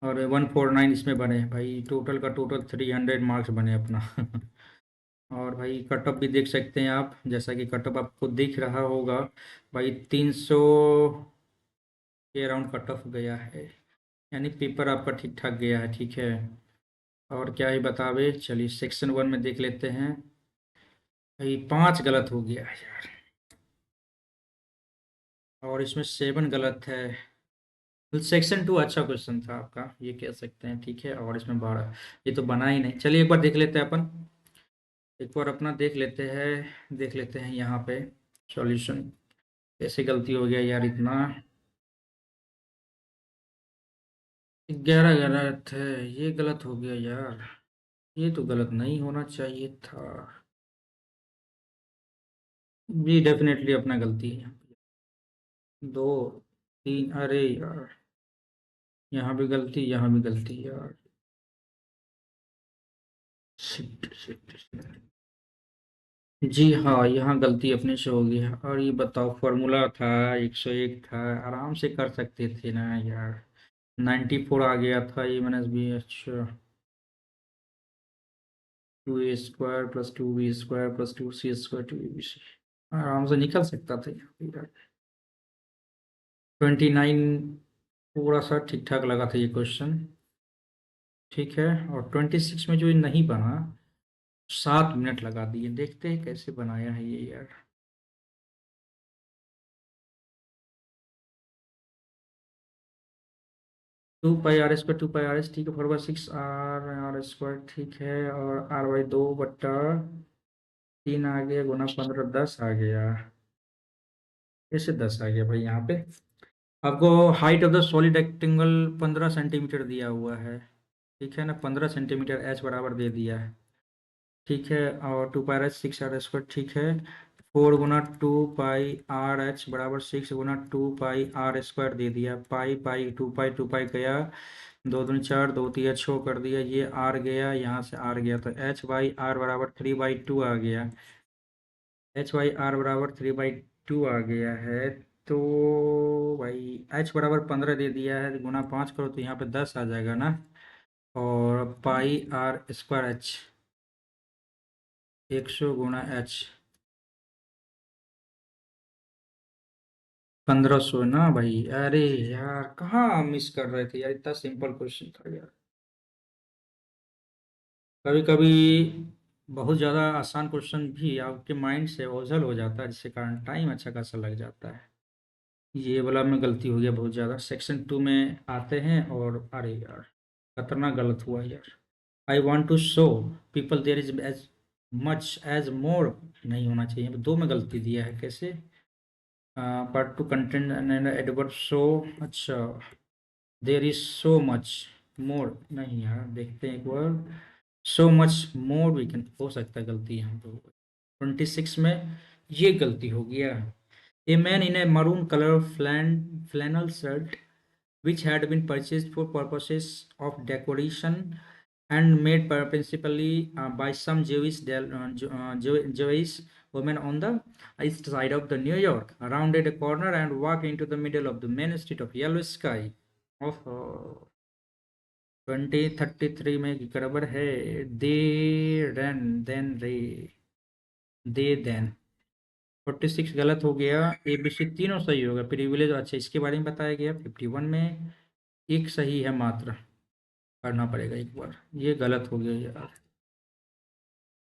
A: और 149 इसमें बने भाई, टोटल का टोटल 300 मार्क्स बने अपना। और भाई कट ऑफ भी देख सकते हैं आप, जैसा कि कट ऑफ आपको दिख रहा होगा भाई, 300 के अराउंड कट ऑफ गया है, यानी पेपर आपका ठीक ठाक गया है, ठीक है। और क्या ही बतावे, चलिए सेक्शन 1 में देख लेते हैं भाई। 5 गलत हो गया है यार, और इसमें 7 गलत है। सेक्शन 2 अच्छा क्वेश्चन था आपका, ये कह सकते हैं, ठीक है, और इसमें 12, ये तो बना ही नहीं। चलिए एक बार देख लेते हैं अपन, एक बार अपना देख लेते हैं यहाँ पे सॉल्यूशन। कैसे गलती हो गया यार इतना, 11 गलत है, ये गलत हो गया यार, ये तो गलत नहीं होना चाहिए था। ये डेफिनेटली अपना गलती है। 2, 3, अरे यार, यहाँ भी गलती, यहाँ भी गलती यार, शिट शिट शिट। जी हाँ, यहाँ गलती अपने से होगी है। और ये बताओ, फॉर्मूला था 101 था, आराम से कर सकते थे ना यार। 94 आ गया था, ये माइनस बी, अच्छा, 2a² + 2b² + 2c² 2abc, आराम से निकल सकता था यहाँ पे यार। 29 थोड़ा सा ठीक ठाक लगा था ये क्वेश्चन, ठीक है। और 26 में जो ये नहीं बना, 7 मिनट लगा दिए, देखते हैं कैसे बनाया है ये यार। 2πr², 2πrs, ठीक है, 4/6 r r², ठीक है, और r/2 बट्टा 3 आ गया, गुना 15 10 आ गया। कैसे 10 आ गया भाई यहाँ पे? आपको height of the solid rectangle 15 centimetre दिया हुआ है, ठीक है ना? 15 सेंटीमीटर, एच बराबर दे दिया है, ठीक है। और 2 पाई एच 6 r स्क्वायर, ठीक है। 4 गुना 2 पाई r h बराबर 6 गुना 2 पाई r स्क्वायर दे दिया। पाई पाई 2 पाई गया, 2 दूनी 4, 2 तिया 6 कर दिया। ये r गया, यहाँ से r गया, तो h/r बराबर 3/2 आ गया। h/r बराबर 3/2 आ गया है। तो भाई h बराबर 15 दे दिया है, गुना 5 करो तो यहाँ पे 10 आ जाएगा ना। और पाई r² h 100 गुना h 1500 ना भाई। अरे यार, कहाँ मिस कर रहे थे यार, इतना सिंपल क्वेश्चन था यार। कभी कभी बहुत ज़्यादा आसान क्वेश्चन भी आपके माइंड से ओझल हो जाता है, जिसके कारण टाइम अच्छा खासा लग जाता है। ये वाला में गलती हो गया बहुत ज़्यादा। सेक्शन 2 में आते हैं और अरे यार, खतरनाक गलत हुआ यार। I want to show people there is as much as more, नहीं होना चाहिए, 2 में गलती दिया है। कैसे? Part 2 content and adverb show, अच्छा, there is so much more नहीं यार, देखते हैं एक बार। So much more we can, हो सकता है गलती यहाँ पे। 26 में ये गलती हो गया। A man in A maroon colour flannel shirt which had been purchased for purposes of decoration and made principally by some Jewish women on the east side of the New York, rounded a corner and walked into the middle of the main street of yellow sky. Oh, 2033 में गड़बड़ है। They run then रे, दे then. 46 गलत हो गया। A B सी तीनों सही होगा। प्रिविलेज, अच्छा, इसके बारे में बताया गया। 51 में एक सही है मात्र, पढ़ना पड़ेगा एक बार। ये गलत हो गया यार,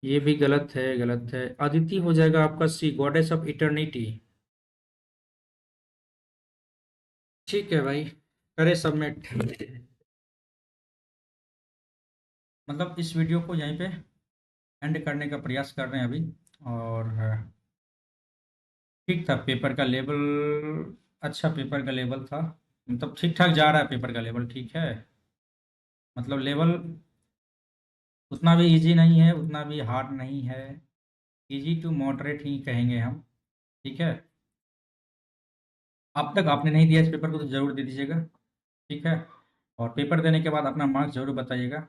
A: ये भी गलत है, गलत है। अदिति हो जाएगा आपका सी, गॉडेस ऑफ इटर्निटी। ठीक है भाई, करे सबमिट। मतलब इस वीडियो को यहीं पे एंड करने का प्रयास कर रहे हैं अभी। और ठीक था पेपर का लेवल, अच्छा पेपर का लेवल था, मतलब ठीक ठाक जा रहा है पेपर का लेवल, ठीक है। मतलब लेवल उतना भी इजी नहीं है, उतना भी हार्ड नहीं है, इजी टू मॉडरेट ही कहेंगे हम, ठीक है। अब तक आपने नहीं दिया इस पेपर को तो ज़रूर दे दीजिएगा, ठीक है। और पेपर देने के बाद अपना मार्क्स ज़रूर बताइएगा,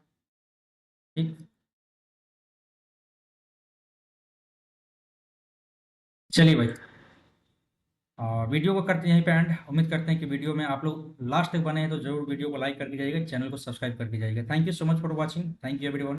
A: ठीक। चलिए भाई, वीडियो को करते हैं यहीं पे एंड। उम्मीद करते हैं कि वीडियो में आप लोग लास्ट तक बने हैं, तो जरूर वीडियो को लाइक करके जाइएगा, चैनल को सब्सक्राइब करके जाइएगा। Thank you so much for watching, thank you everyone.